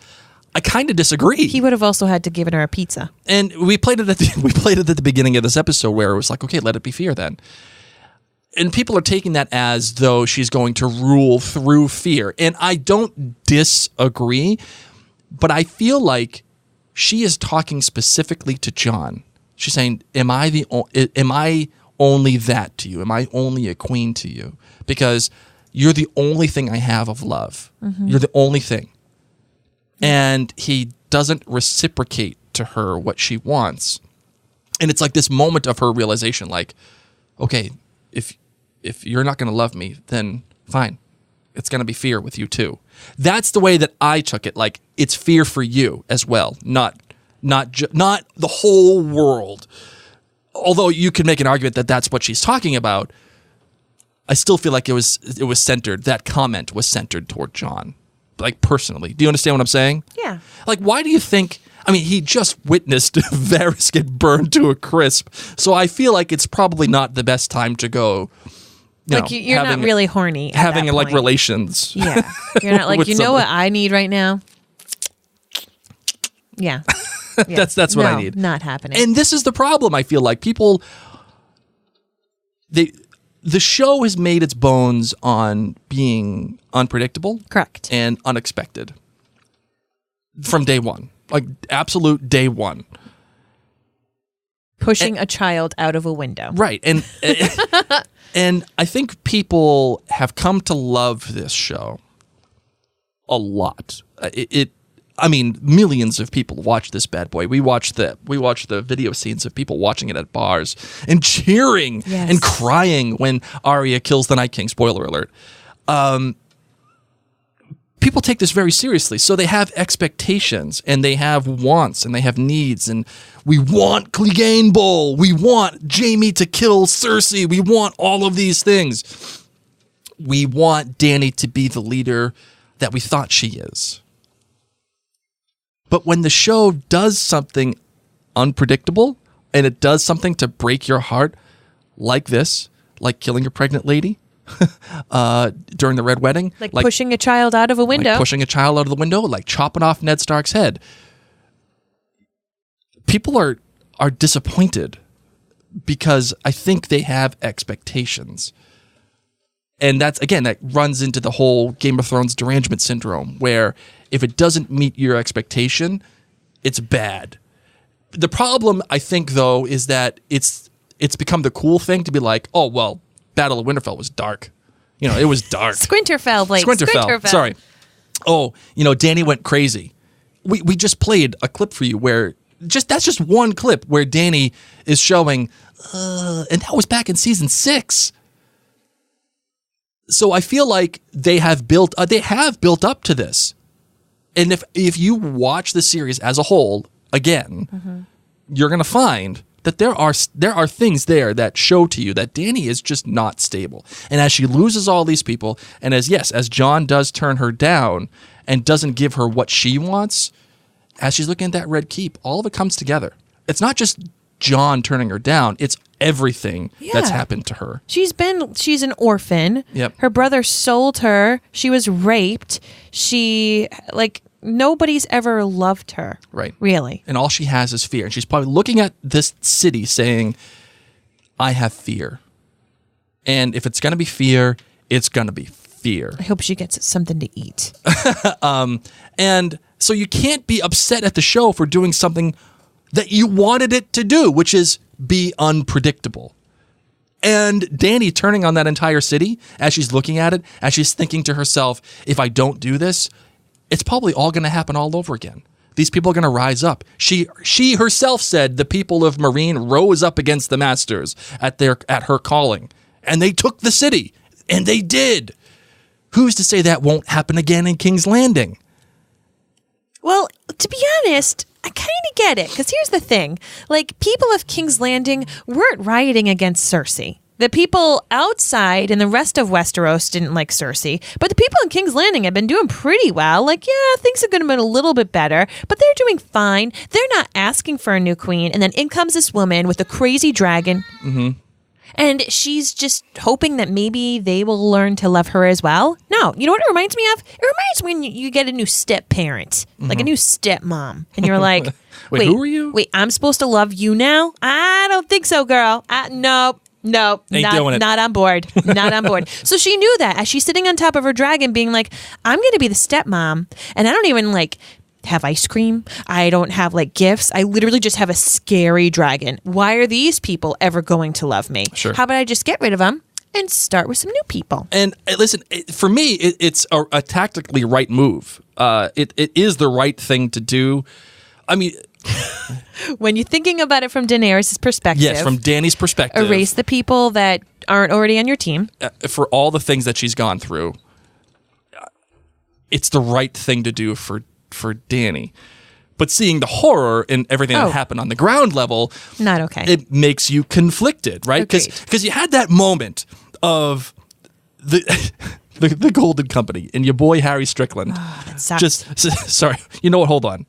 I kind of disagree. He would have also had to given her a pizza. And we played it at the beginning of this episode where it was like, okay, let it be fear then. And people are taking that as though she's going to rule through fear. And I don't disagree, but I feel like she is talking specifically to Jon. She's saying, am I only that to you? Am I only a queen to you? Because you're the only thing I have of love. Mm-hmm. You're the only thing. And he doesn't reciprocate to her what she wants. And it's like this moment of her realization, like, okay, if you're not going to love me, then fine. It's going to be fear with you too. That's the way that I took it. Like, it's fear for you as well, not the whole world. Although you could make an argument that that's what she's talking about, I still feel like it was centered. That comment was centered toward Jon, like personally. Do you understand what I'm saying? Yeah. Like, why do you think? I mean, he just witnessed Varys get burned to a crisp. So I feel like it's probably not the best time to go. You're not really horny. Having like relations. Yeah. You're not like, you know what I need right now? Yeah. That's what I need. Not happening. And this is the problem. I feel like people, the show has made its bones on being unpredictable. Correct. And unexpected. From day one. Like absolute day one. Pushing a child out of a window. Right. And and I think people have come to love this show a lot. I mean, millions of people watch this bad boy. We watch the video scenes of people watching it at bars and cheering and crying when Arya kills the Night King. Spoiler alert. People take this very seriously, so they have expectations and they have wants and they have needs. And we want Clegane Bowl. We want Jaime to kill Cersei. We want all of these things. We want Dany to be the leader that we thought she is. But when the show does something unpredictable and it does something to break your heart like this, like killing a pregnant lady during the Red Wedding. Like pushing a child out of a window. Like pushing a child out of the window, like chopping off Ned Stark's head. People are disappointed because I think they have expectations. And that runs into the whole Game of Thrones derangement syndrome, where if it doesn't meet your expectation, it's bad. The problem, I think, though, is that it's become the cool thing to be like, oh, well, Battle of Winterfell was dark. It was dark. Squinterfell, Blake. Squinterfell. Sorry. Oh, Dany went crazy. We just played a clip for you where that's just one clip where Dany is showing, and that was back in season 6. So I feel like they have built up to this. And if you watch the series as a whole again, you're going to find that there are things there that show to you that Dany is just not stable. And as she loses all these people, and as Jon does turn her down and doesn't give her what she wants, as she's looking at that Red Keep, all of it comes together. It's not just Jon turning her down, it's everything that's happened to her. She's an orphan. Yep. Her brother sold her. She was raped. Nobody's ever loved her. Right. Really. And all she has is fear. And she's probably looking at this city saying, I have fear. And if it's going to be fear, it's going to be fear. I hope she gets something to eat. And so you can't be upset at the show for doing something that you wanted it to do, which is be unpredictable. And Dany turning on that entire city as she's looking at it, as she's thinking to herself, if I don't do this, it's probably all going to happen all over again. These people are going to rise up. She herself said the people of Meereen rose up against the Masters at her calling, and they took the city, and they did. Who's to say that won't happen again in King's Landing? Well, to be honest, I kind of get it, because here's the thing. People of King's Landing weren't rioting against Cersei. The people outside and the rest of Westeros didn't like Cersei, but the people in King's Landing have been doing pretty well. Things are going to be a little bit better, but they're doing fine. They're not asking for a new queen, and then in comes this woman with a crazy dragon. Mm-hmm. And she's just hoping that maybe they will learn to love her as well. No, you know what it reminds me of? It reminds me when you get a new step parent, like a new stepmom, and you're like, wait, who are you? Wait, I'm supposed to love you now? I don't think so, girl. Nope. Not on board. Not on board. So she knew that as she's sitting on top of her dragon being like, I'm going to be the stepmom, and I don't even have ice cream. I don't have gifts. I literally just have a scary dragon. Why are these people ever going to love me? Sure. How about I just get rid of them and start with some new people? And listen, for me, it's a tactically right move. It is the right thing to do. I mean, when you're thinking about it from Daenerys' perspective. Yes, from Dany's perspective. Erase the people that aren't already on your team. For all the things that she's gone through, it's the right thing to do for Dany. But seeing the horror and everything that happened on the ground level, not okay. It makes you conflicted, right? Because you had that moment of the Golden Company and your boy Harry Strickland. Oh, that sucks. Sorry. You know what? Hold on.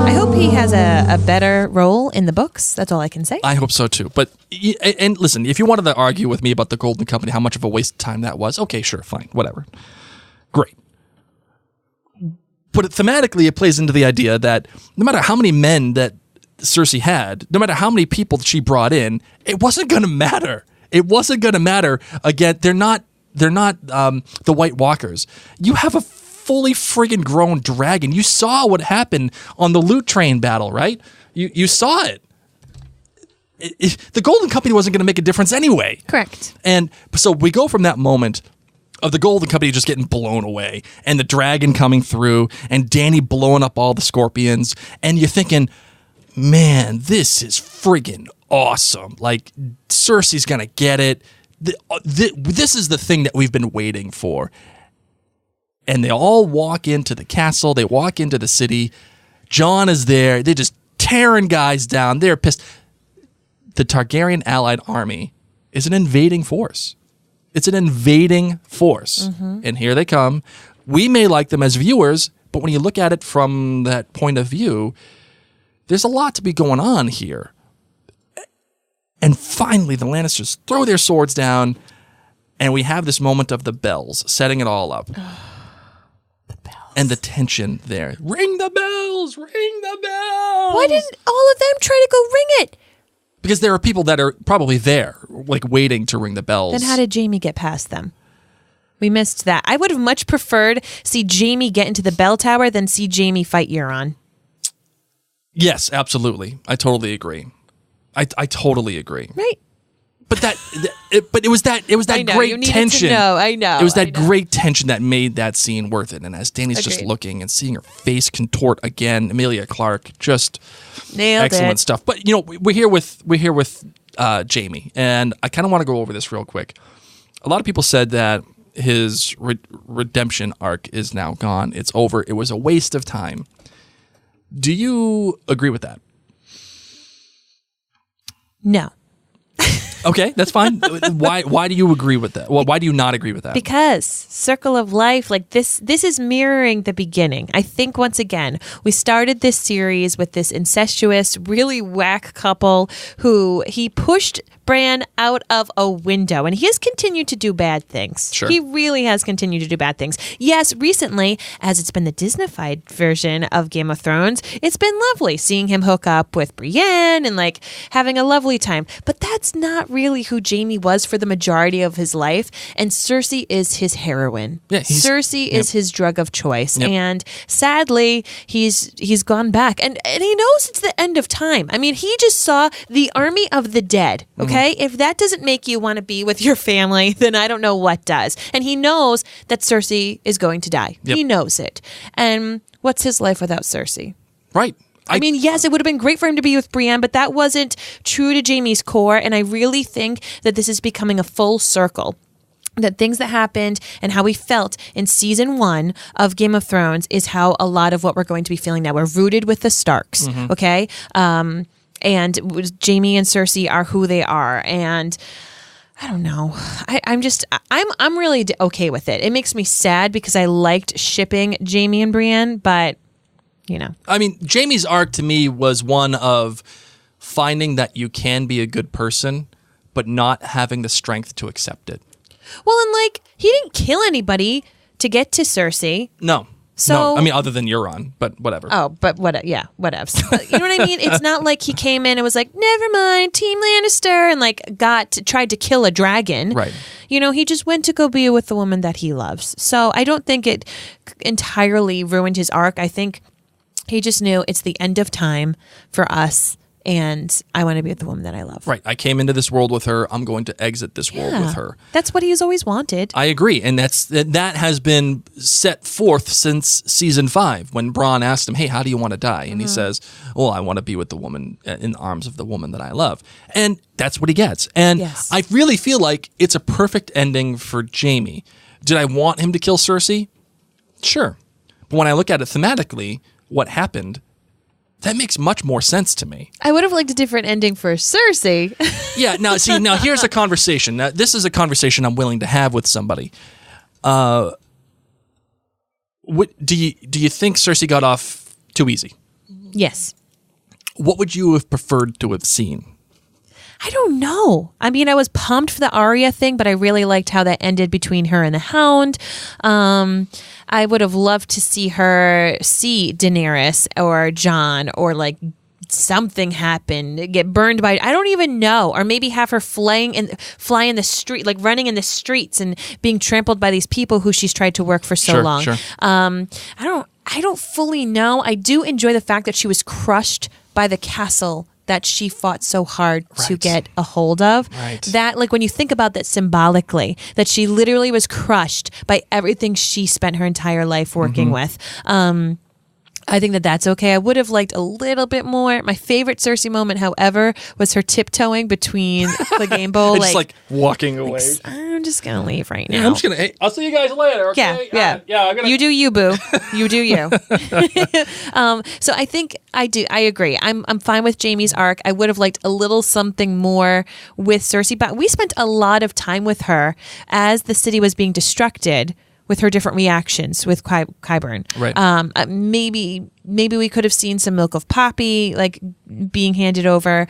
I hope he has a better role in the books. That's all I can say. I hope so too. But and listen, if you wanted to argue with me about the Golden Company, how much of a waste of time that was, okay, sure, fine, whatever. Great. But thematically, it plays into the idea that no matter how many men that Cersei had, no matter how many people she brought in, it wasn't going to matter. It wasn't going to matter. Again, they're not the White Walkers. You have a fully friggin' grown dragon. You saw what happened on the loot train battle, right? You saw it. The Golden Company wasn't going to make a difference anyway. Correct. And so we go from that moment of the Golden Company just getting blown away and the dragon coming through and Dany blowing up all the scorpions, and you're thinking, man, this is friggin' awesome. Like, Cersei's going to get it. This is the thing that we've been waiting for. And they all walk into the castle. They walk into the city. Jon is there. They're just tearing guys down. They're pissed. The Targaryen allied army is an invading force. It's an invading force. Mm-hmm. And here they come. We may like them as viewers, but when you look at it from that point of view, there's a lot to be going on here. And finally, the Lannisters throw their swords down, and we have this moment of the bells, setting it all up. The bells. And the tension there. Ring the bells! Ring the bells! Why didn't all of them try to go ring it? Because there are people that are probably there, like waiting to ring the bells. Then how did Jaime get past them? We missed that. I would have much preferred see Jaime get into the bell tower than see Jaime fight Euron. Yes, absolutely. I totally agree. I totally agree. Right. But it was that great tension. I know. It was that great tension that made that scene worth it. And as Dany's just Agreed. looking and seeing her face contort again, Emilia Clarke, just Nailed excellent it. stuff. But we're here with Jaime, and I kind of want to go over this real quick. A lot of people said that his redemption arc is now gone. It's over. It was a waste of time. Do you agree with that? No. Okay, that's fine. Why do you agree with that? Well, why do you not agree with that? Because Circle of Life, like this is mirroring the beginning. I think once again, we started this series with this incestuous, really whack couple who he pushed Bran out of a window, and he has continued to do bad things. Sure. He really has continued to do bad things. Yes, recently, as it's been the Disneyfied version of Game of Thrones, it's been lovely seeing him hook up with Brienne and like having a lovely time. But that's not really who Jaime was for the majority of his life, and Cersei is his heroine. Yeah, Cersei is his drug of choice, Yep. and sadly, he's gone back, and he knows it's the end of time. I mean, he just saw the army of the dead. Okay, if that doesn't make you want to be with your family, then I don't know what does. And he knows that Cersei is going to die. Yep. He knows it. And what's his life without Cersei? Right. I mean, yes, it would have been great for him to be with Brienne, but that wasn't true to Jaime's core. And I really think that this is becoming a full circle. That things that happened and how we felt in season 1 of Game of Thrones is how a lot of what we're going to be feeling now. We're rooted with the Starks, okay? And Jaime and Cersei are who they are. And I don't know. I'm really okay with it. It makes me sad because I liked shipping Jaime and Brienne, but I mean, Jaime's arc to me was one of finding that you can be a good person, but not having the strength to accept it. Well, and like, he didn't kill anybody to get to Cersei. No. So, no, I mean, other than Euron, but whatever. Oh, but what? Yeah, whatevs. You know what I mean? It's not like he came in and was like, "Never mind, Team Lannister," and like tried to kill a dragon. Right. He just went to go be with the woman that he loves. So I don't think it entirely ruined his arc. I think he just knew it's the end of time for us, and I want to be with the woman that I love. Right. I came into this world with her. I'm going to exit this world with her. That's what he's always wanted. I agree. And that has been set forth since season 5 when Bronn asked him, hey, how do you want to die? And he says, well, I want to be with the woman in the arms of the woman that I love. And that's what he gets. And Yes. I really feel like it's a perfect ending for Jaime. Did I want him to kill Cersei? Sure. But when I look at it thematically, what happened, that makes much more sense to me. I would have liked a different ending for Cersei. Yeah, now here's a conversation. Now, this is a conversation I'm willing to have with somebody. do you think Cersei got off too easy? Yes. What would you have preferred to have seen? I don't know. I mean, I was pumped for the Arya thing, but I really liked how that ended between her and the Hound. I would have loved to see Daenerys or Jon or like something happen, get burned by, I don't even know, or maybe have her fly in the street, like running in the streets and being trampled by these people who she's tried to work for so long. Sure. I don't fully know. I do enjoy the fact that she was crushed by the castle that she fought so hard to get a hold of. Right. That, like, when you think about that symbolically, that she literally was crushed by everything she spent her entire life working with. I think that that's okay. I would have liked a little bit more. My favorite Cersei moment, however, was her tiptoeing between the game bowl. Just like walking away. I'm just going to leave right now. Yeah, I'm just going to, hey, I'll see you guys later, okay? Yeah. I'm gonna... You do you, boo. You do you. So I think I agree. I'm fine with Jaime's arc. I would have liked a little something more with Cersei, but we spent a lot of time with her as the city was being destructed, with her different reactions with Qyburn. Right. Maybe we could have seen some milk of Poppy, like, being handed over.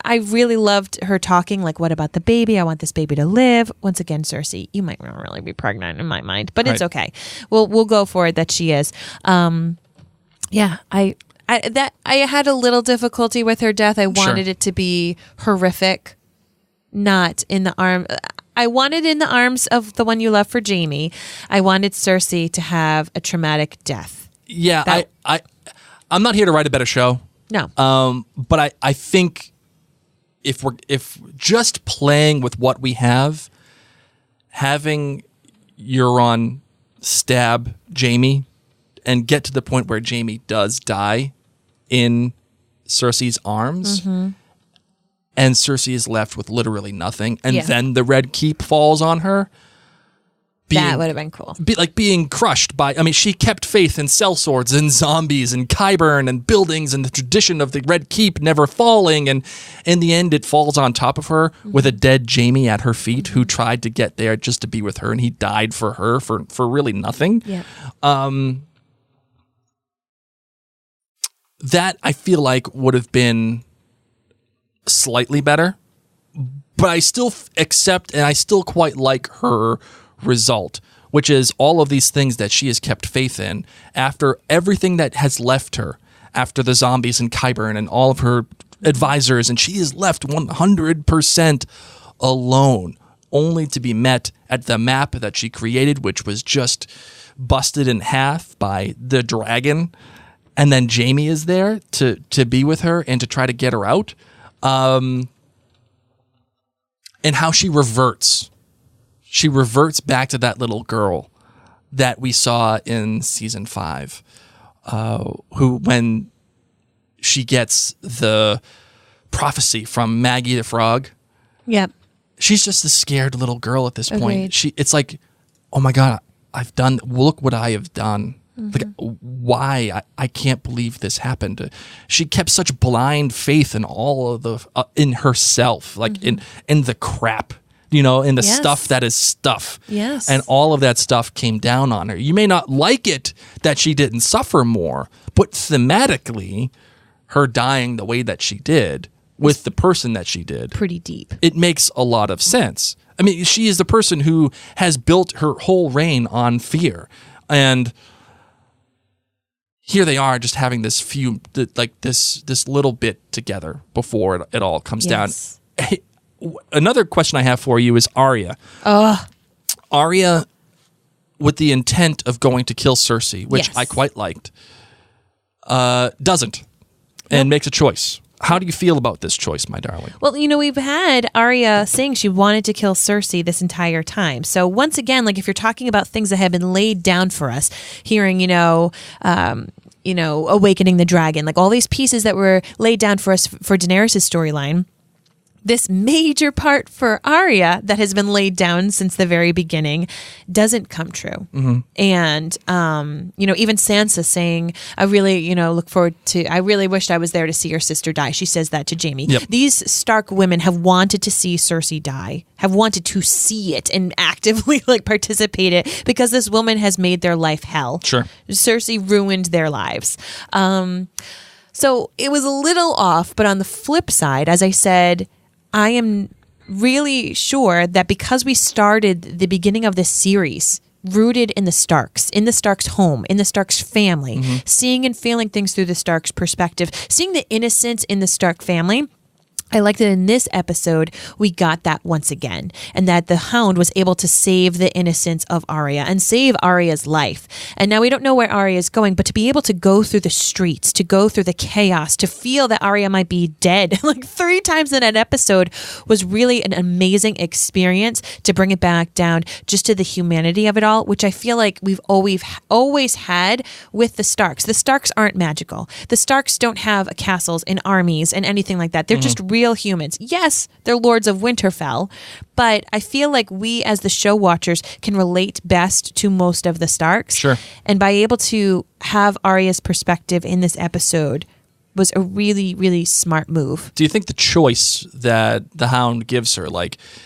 I really loved her talking, like, what about the baby? I want this baby to live. Once again, Cersei, you might not really be pregnant in my mind, but it's okay. We'll go for it that she is. I had a little difficulty with her death. I wanted it to be horrific, not in the arm. I wanted in the arms of the one you love for Jaime. I wanted Cersei to have a traumatic death. Yeah, I'm not here to write a better show. No. But I think if just playing with what we have, having Euron stab Jaime and get to the point where Jaime does die in Cersei's arms. And Cersei is left with literally nothing. And then the Red Keep falls on her. That would have been cool. Being crushed by... I mean, she kept faith in sellswords and zombies and Qyburn and buildings and the tradition of the Red Keep never falling. And in the end, it falls on top of her with a dead Jaime at her feet who tried to get there just to be with her. And he died for her for really nothing. Yeah. That, I feel like, would have been... slightly better, but I still accept and I still quite like her result, which is all of these things that she has kept faith in after everything that has left her, after the zombies and Qyburn and all of her advisors, and she is left 100% alone, only to be met at the map that she created, which was just busted in half by the dragon, and then Jaime is there to be with her and to try to get her out. And how she reverts back to that little girl that we saw in season 5, who, when she gets the prophecy from Maggie the Frog, she's just a scared little girl at this point. It's like, oh my God, look what I have done. Like, why? I can't believe this happened. She kept such blind faith in all of the in herself, like in the crap, in the stuff that is stuff. Yes. And all of that stuff came down on her. You may not like it that she didn't suffer more, but thematically, her dying the way that she did with the person that she did, pretty deep. It makes a lot of sense. I mean, she is the person who has built her whole reign on fear, and here they are just having this this little bit together before it all comes down. Hey, another question I have for you is Arya. Arya, with the intent of going to kill Cersei, which I quite liked, doesn't and makes a choice. How do you feel about this choice, my darling? Well, we've had Arya saying she wanted to kill Cersei this entire time. So once again, like, if you're talking about things that have been laid down for us, hearing, awakening the dragon, like all these pieces that were laid down for us for Daenerys' storyline, this major part for Arya that has been laid down since the very beginning doesn't come true. And, even Sansa saying, I really, I really wished I was there to see her sister die. She says that to Jaime. Yep. These Stark women have wanted to see Cersei die, have wanted to see it and actively participate it because this woman has made their life hell. Sure. Cersei ruined their lives. So it was a little off, but on the flip side, as I said, I am really sure that because we started the beginning of this series rooted in the Starks home, in the Starks family, seeing and feeling things through the Starks perspective, seeing the innocence in the Stark family, I like that in this episode, we got that once again, and that the Hound was able to save the innocence of Arya and save Arya's life. And now we don't know where Arya is going, but to be able to go through the streets, to go through the chaos, to feel that Arya might be dead 3 times in that episode was really an amazing experience to bring it back down just to the humanity of it all, which I feel like we've always had with the Starks. The Starks aren't magical. The Starks don't have castles and armies and anything like that. They're just real humans. Yes, they're lords of Winterfell, but I feel like we as the show watchers can relate best to most of the Starks. Sure. And by able to have Arya's perspective in this episode was a really, really smart move. Do you think the choice that the Hound gives her,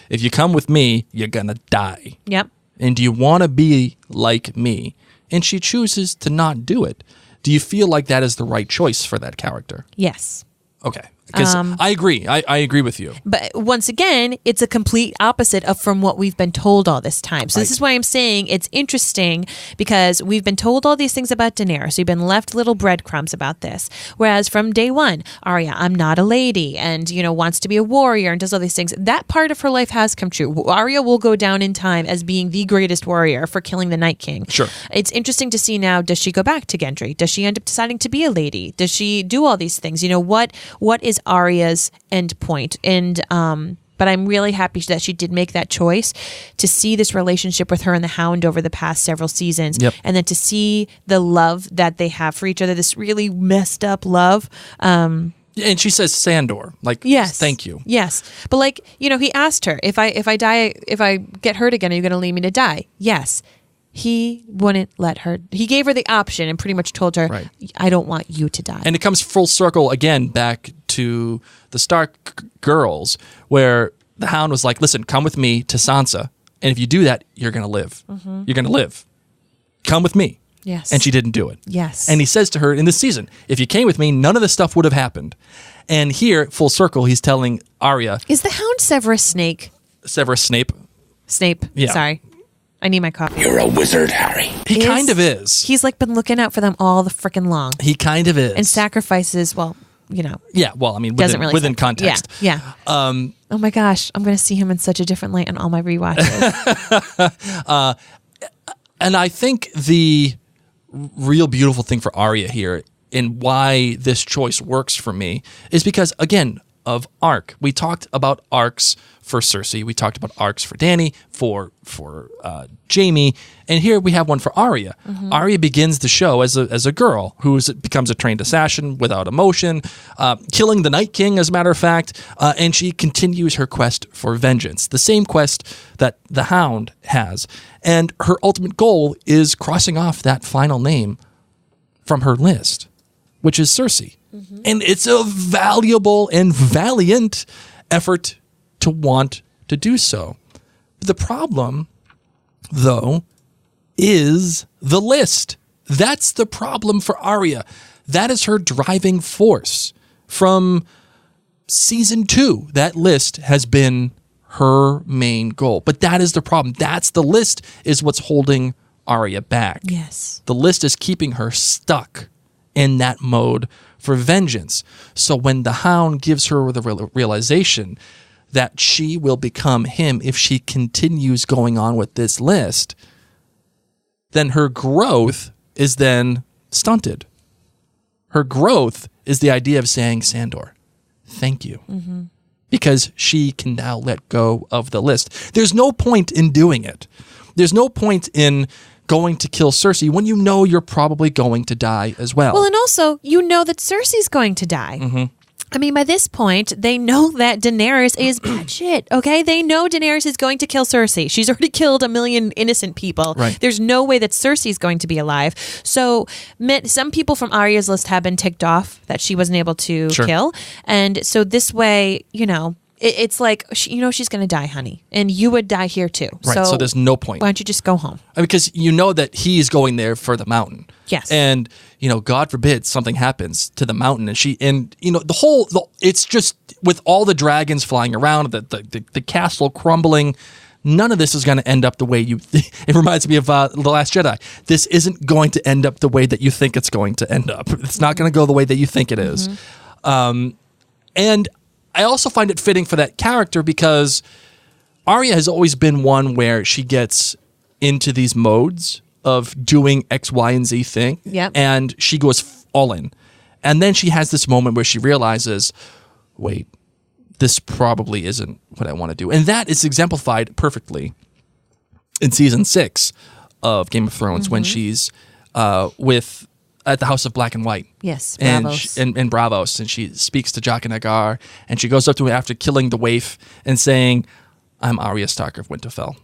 if you come with me, you're gonna die. Yep. And do you want to be like me? And she chooses to not do it. Do you feel like that is the right choice for that character? Yes. Okay. Because I agree. I agree with you. But once again, it's a complete opposite of from what we've been told all this time. So this is why I'm saying it's interesting because we've been told all these things about Daenerys. We've been left little breadcrumbs about this. Whereas from day one, Arya, I'm not a lady and, wants to be a warrior and does all these things. That part of her life has come true. Arya will go down in time as being the greatest warrior for killing the Night King. Sure. It's interesting to see now, does she go back to Gendry? Does she end up deciding to be a lady? Does she do all these things? What is Arya's end point? And but I'm really happy that she did make that choice to see this relationship with her and the Hound over the past several seasons. Yep. And then to see the love that they have for each other, this really messed up love. And she says Sandor, yes, thank you. Yes. But he asked her, if I get hurt again, are you going to leave me to die? Yes. He wouldn't let her. He gave her the option and pretty much told her, right, I don't want you to die. And it comes full circle again back to the Stark girls, where the Hound was like, listen, come with me to Sansa. And if you do that, you're going to live. You're going to live. Come with me. Yes. And she didn't do it. Yes. And he says to her in this season, if you came with me, none of this stuff would have happened. And here, full circle, he's telling Arya. Is the Hound Severus Snape? Severus Snape. Snape. Yeah. Sorry. I need my coffee. You're a wizard, Harry. He kind of is. He's been looking out for them all the frickin' long. He kind of is. And sacrifices, Yeah, well, I mean, within context. Yeah. Oh my gosh, I'm going to see him in such a different light on all my rewatches. And I think the real beautiful thing for Arya here and why this choice works for me is because, again, of arc. We talked about arcs for Cersei. We talked about arcs for Dany, for Jaime, and here we have one for Arya. Arya begins the show as a girl who becomes a trained assassin without emotion, killing the Night King, as a matter of fact, and she continues her quest for vengeance, the same quest that the Hound has. And her ultimate goal is crossing off that final name from her list, which is Cersei. And it's a valuable and valiant effort to want to do so. The problem, though, is the list. That's the problem for Arya. That is her driving force. From season 2, that list has been her main goal. But that is the problem. That's the list is what's holding Arya back. Yes. The list is keeping her stuck in that mode for vengeance. So when the Hound gives her the realization that she will become him if she continues going on with this list, then her growth is then stunted. Her growth is the idea of saying, Sandor, thank you. Because she can now let go of the list. There's no point in doing it. There's no point in going to kill Cersei when you know you're probably going to die as well. Well, and also, you know that Cersei's going to die. I mean, by this point, they know that Daenerys is bad shit, okay? They know Daenerys is going to kill Cersei. She's already killed a million innocent people. Right. There's no way that Cersei's going to be alive. So some people from Arya's list have been ticked off that she wasn't able to kill. And so this way, it's like, she's going to die, honey. And you would die here too. Right, so there's no point. Why don't you just go home? Because you know that he's going there for the mountain. Yes. And, God forbid something happens to the mountain. And it's just with all the dragons flying around, the castle crumbling, none of this is going to end up the way it reminds me of The Last Jedi. This isn't going to end up the way that you think it's going to end up. It's not going to go the way that you think it is. And I also find it fitting for that character because Arya has always been one where she gets into these modes of doing X, Y, and Z thing. Yep. And she goes all in. And then she has this moment where she realizes, wait, this probably isn't what I want to do. And that is exemplified perfectly in season 6 of Game of Thrones when she's at the House of Black and White. Yes, Braavos. And Braavos. And she speaks to Jaqen H'ghar. And she goes up to him after killing the waif and saying, I'm Arya Stark of Winterfell.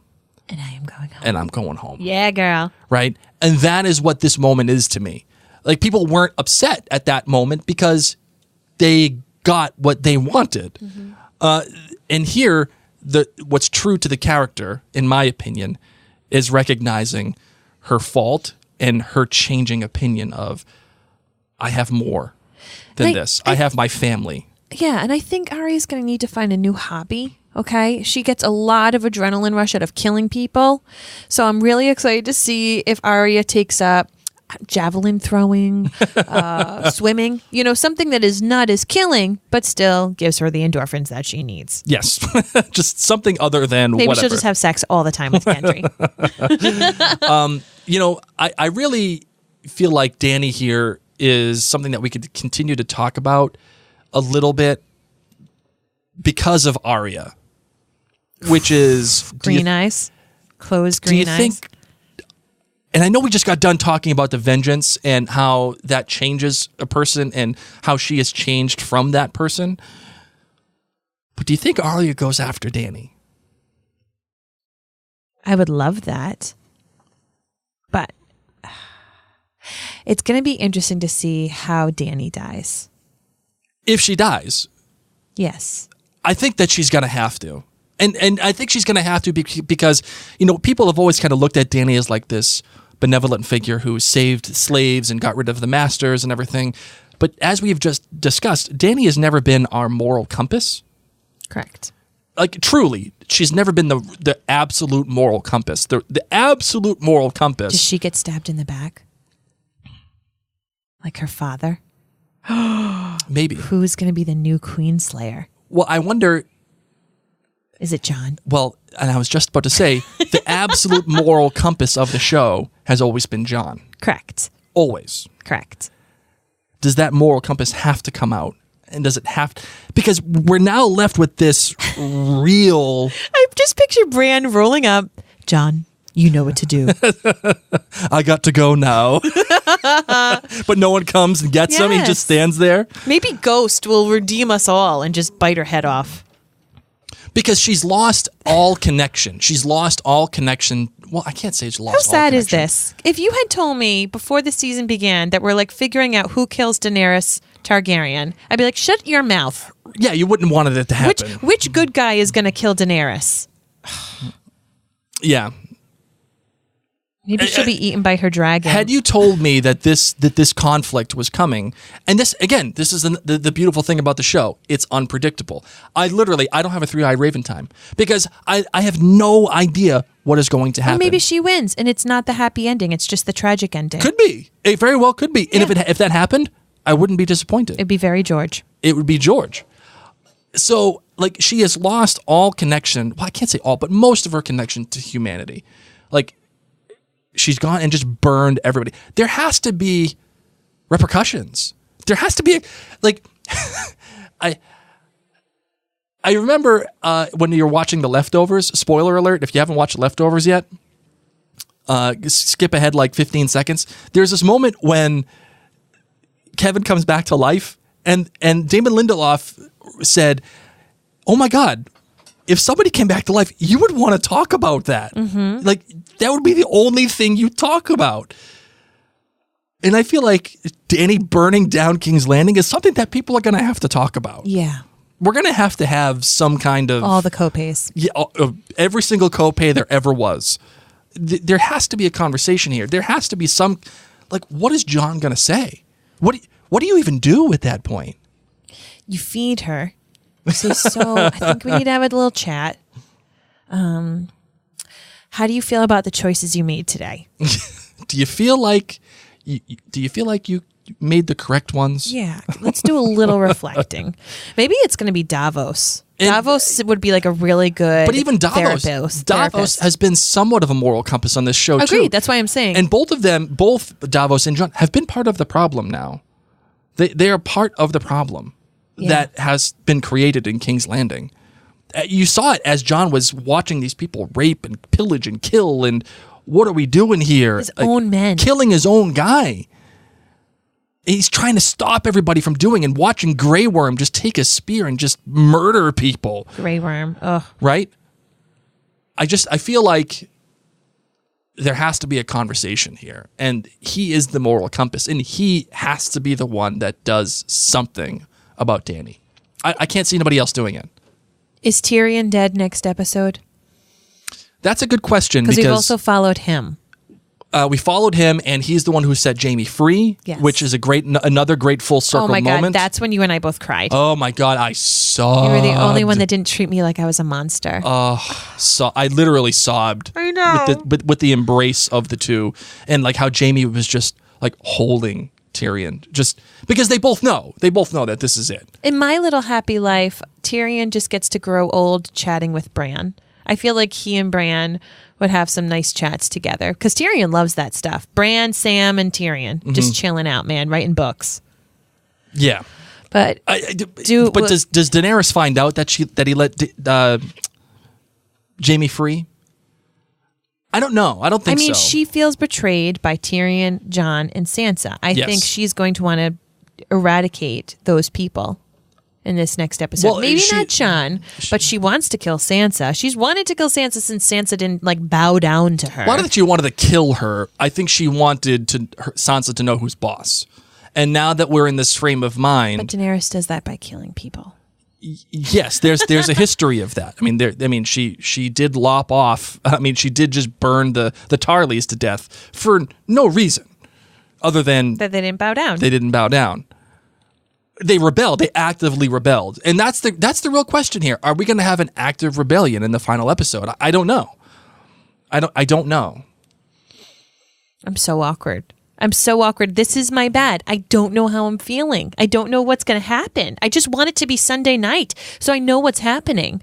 And I am going home. And I'm going home. Yeah, girl. Right? And that is what this moment is to me. Like, people weren't upset at that moment because they got what they wanted. And here, what's true to the character, in my opinion, is recognizing her fault and her changing opinion of, I have more than this. I have my family. Yeah, and I think Arya's going to need to find a new hobby, okay? She gets a lot of adrenaline rush out of killing people. So I'm really excited to see if Arya takes up javelin throwing, swimming, something that is not as killing, but still gives her the endorphins that she needs. Yes. Just something other than Maybe whatever. She'll just have sex all the time with Gendry. I really feel like Dany here is something that we could continue to talk about a little bit because of Arya, which is green eyes, closed green eyes. Think, and I know we just got done talking about the vengeance and how that changes a person and how she has changed from that person. But do you think Arya goes after Dany? I would love that. But it's going to be interesting to see how Dany dies. If she dies. Yes. I think that she's going to have to. And I think she's going to have to because, people have always kind of looked at Dany as like this benevolent figure who saved slaves and got rid of the masters and everything. But as we've just discussed, Dany has never been our moral compass. Correct. Like, truly, she's never been the absolute moral compass. The absolute moral compass. Does she get stabbed in the back? Like her father? Maybe. Who's going to be the new Queenslayer? Well, I wonder... Is it Jon? Well, and I was just about to say, the absolute moral compass of the show has always been Jon. Correct. Always. Correct. Does that moral compass have to come out? And does it have to... Because we're now left with this real... I just picture Bran rolling up. Jon, you know what to do. I got to go now. But no one comes and gets him. He just stands there. Maybe Ghost will redeem us all and just bite her head off. Because she's lost all connection. She's lost all connection. Well, I can't say she's lost all connection. How sad is this? If you had told me before the season began that we're like figuring out who kills Daenerys Targaryen, I'd be like, shut your mouth. Yeah, you wouldn't want it to happen. Which good guy is going to kill Daenerys? Yeah. Maybe she'll be eaten by her dragon. Had you told me that this conflict was coming, and this is the beautiful thing about the show, it's unpredictable. I don't have a 3-eyed raven time because I have no idea what is going to happen. Or maybe she wins and it's not the happy ending, it's just the tragic ending. Could be. It very well could be. And if that happened, I wouldn't be disappointed. It'd be very George. It would be George. So, like, she has lost all connection. Well, I can't say all, but most of her connection to humanity. Like, she's gone and just burned everybody. There has to be repercussions. There has to be I remember when you're watching The Leftovers, spoiler alert, if you haven't watched Leftovers yet, skip ahead like 15 seconds. There's this moment when Kevin comes back to life And Damon Lindelof said, "Oh my God, if somebody came back to life, you would want to talk about that. Like that would be the only thing you talk about." And I feel like Dany burning down King's Landing is something that people are going to have to talk about. Yeah. We're going to have some kind of... All the copays. Yeah, every single copay there ever was. There has to be a conversation here. There has to be some... Like, what is Jon going to say? What do you even do at that point? You feed her. So I think we need to have a little chat. How do you feel about the choices you made today? Do you feel like you made the correct ones? Yeah, let's do a little reflecting. Maybe it's going to be Davos. Davos would be like a really good But even Davos therapist. has been somewhat of a moral compass on this show, too. Agreed, that's why I'm saying. And both Davos and Jon, have been part of the problem now. They are part of the problem that has been created in King's Landing. You saw it as Jon was watching these people rape and pillage and kill, and what are we doing here? His own men. Killing his own guy. He's trying to stop everybody from doing, and watching Grey Worm just take a spear and just murder people. Grey Worm. Ugh. Right? I feel like there has to be a conversation here, and he is the moral compass, and he has to be the one that does something about Dany. I can't see anybody else doing it. Is Tyrion dead next episode? That's a good question, because we've also followed him. We followed him, and he's the one who set Jaime free, which is another great full circle moment. Oh my God, that's when you and I both cried. Oh my God, I sobbed. You were the only one that didn't treat me like I was a monster. I literally sobbed. I know. With the embrace of the two, and like how Jaime was just like holding Tyrion, just because they both know that this is it. In my little happy life, Tyrion just gets to grow old chatting with Bran. I feel like he and Bran would have some nice chats together, because Tyrion loves that stuff. Bran, Sam, and Tyrion just chilling out, man, writing books. Yeah, but does Daenerys find out that he let Jaime free? I don't know. I don't think so. I mean, she feels betrayed by Tyrion, Jon, and Sansa. I think she's going to want to eradicate those people in this next episode. Maybe not Jon, but she wants to kill Sansa. She's wanted to kill Sansa since Sansa didn't bow down to her. Well, I don't think she wanted to kill her. I think she wanted Sansa to know who's boss. And now that we're in this frame of mind, but Daenerys does that by killing people. Yes, there's a history of that. I mean, she did lop off. I mean, she did just burn the Tarleys to death for no reason other than that they didn't bow down. They didn't bow down. They rebelled. They actively rebelled, and that's the real question here. Are we going to have an active rebellion in the final episode? I don't know. I don't know. I'm so awkward. This is my bad. I don't know how I'm feeling. I don't know what's going to happen. I just want it to be Sunday night so I know what's happening.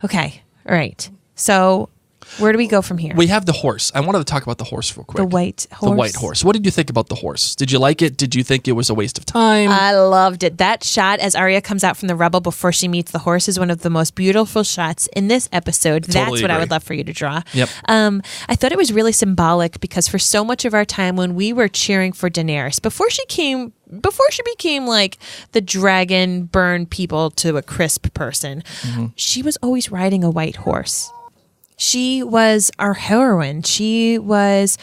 Okay. All right. So where do we go from here? We have the horse. I wanted to talk about the horse real quick. The white horse. The white horse. What did you think about the horse? Did you like it? Did you think it was a waste of time? I loved it. That shot as Arya comes out from the rubble before she meets the horse is one of the most beautiful shots in this episode. That's what I would love for you to draw. Yep. I thought it was really symbolic because for so much of our time when we were cheering for Daenerys, before she became like the dragon burn people to a crisp person, she was always riding a white horse. She was our heroine. She was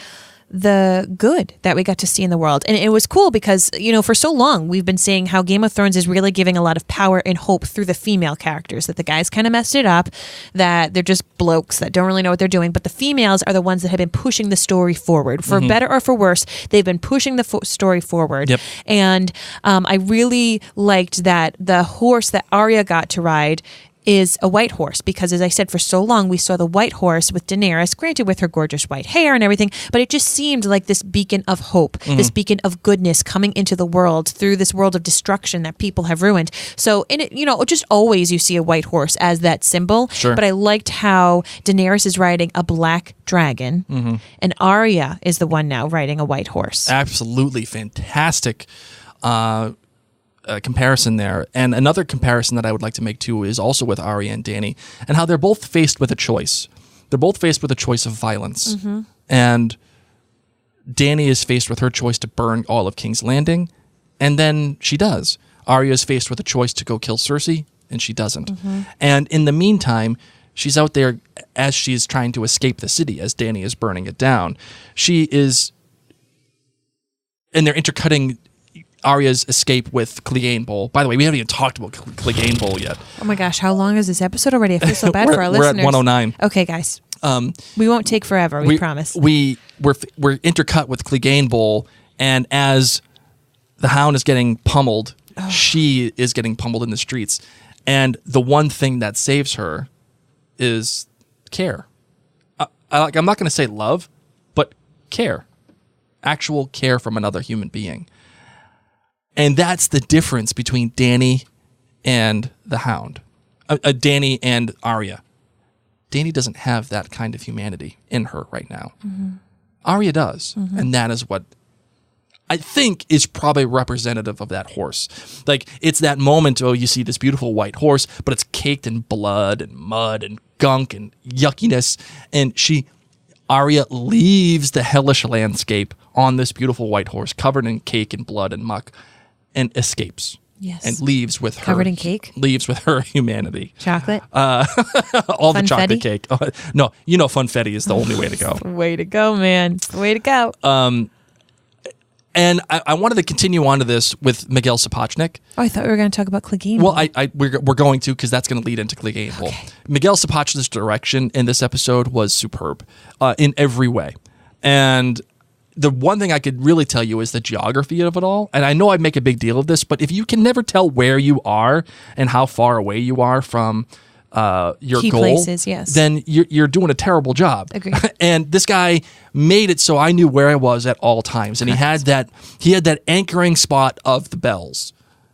the good that we got to see in the world. And it was cool because, for so long we've been saying how Game of Thrones is really giving a lot of power and hope through the female characters, that the guys kind of messed it up, that they're just blokes that don't really know what they're doing. But the females are the ones that have been pushing the story forward. For better or for worse, they've been pushing the story forward. Yep. And I really liked that the horse that Arya got to ride is a white horse, because as I said, for so long we saw the white horse with Daenerys, granted with her gorgeous white hair and everything, but it just seemed like this beacon of hope, this beacon of goodness coming into the world through this world of destruction that people have ruined. So in it, just always you see a white horse as that symbol. Sure. But I liked how Daenerys is riding a black dragon and Arya is the one now riding a white horse. Absolutely fantastic comparison there. And another comparison that I would like to make too is also with Arya and Dany, and how they're both faced with a choice. They're both faced with a choice of violence. And Dany is faced with her choice to burn all of King's Landing, and then she does. Arya's faced with a choice to go kill Cersei, and she doesn't. And in the meantime, she's out there as she's trying to escape the city, as Dany is burning it down. She is... And they're intercutting Arya's escape with Clegane Bowl. By the way, we haven't even talked about Clegane Bowl yet. Oh my gosh, how long is this episode already? I feel so bad for our listeners. We're at 109. Okay, guys. We won't take forever, we promise. We're intercut with Clegane Bowl, and as the Hound is getting pummeled, she is getting pummeled in the streets. And the one thing that saves her is care. I'm not going to say love, but care. Actual care from another human being. And that's the difference between Dany and the Hound. Dany and Arya. Dany doesn't have that kind of humanity in her right now. Arya does. And that is what I think is probably representative of that horse. Like, it's that moment, you see this beautiful white horse, but it's caked in blood and mud and gunk and yuckiness. And Arya leaves the hellish landscape on this beautiful white horse covered in cake and blood and muck and escapes. Yes. And leaves with her... Covered in cake? Leaves with her humanity. Chocolate? All the chocolate cake. No, funfetti is the only way to go. Way to go, man. Way to go. And I wanted to continue on to this with Miguel Sapochnik. Oh, I thought we were going to talk about Clegane. Well, we're going to, because that's going to lead into Clegane. Okay. Miguel Sapochnik's direction in this episode was superb in every way. And the one thing I could really tell you is the geography of it all. And I know I make a big deal of this, but if you can never tell where you are and how far away you are from your key goal, places, yes, then you're doing a terrible job. Agreed. And this guy made it so I knew where I was at all times. And he had that anchoring spot of the bells.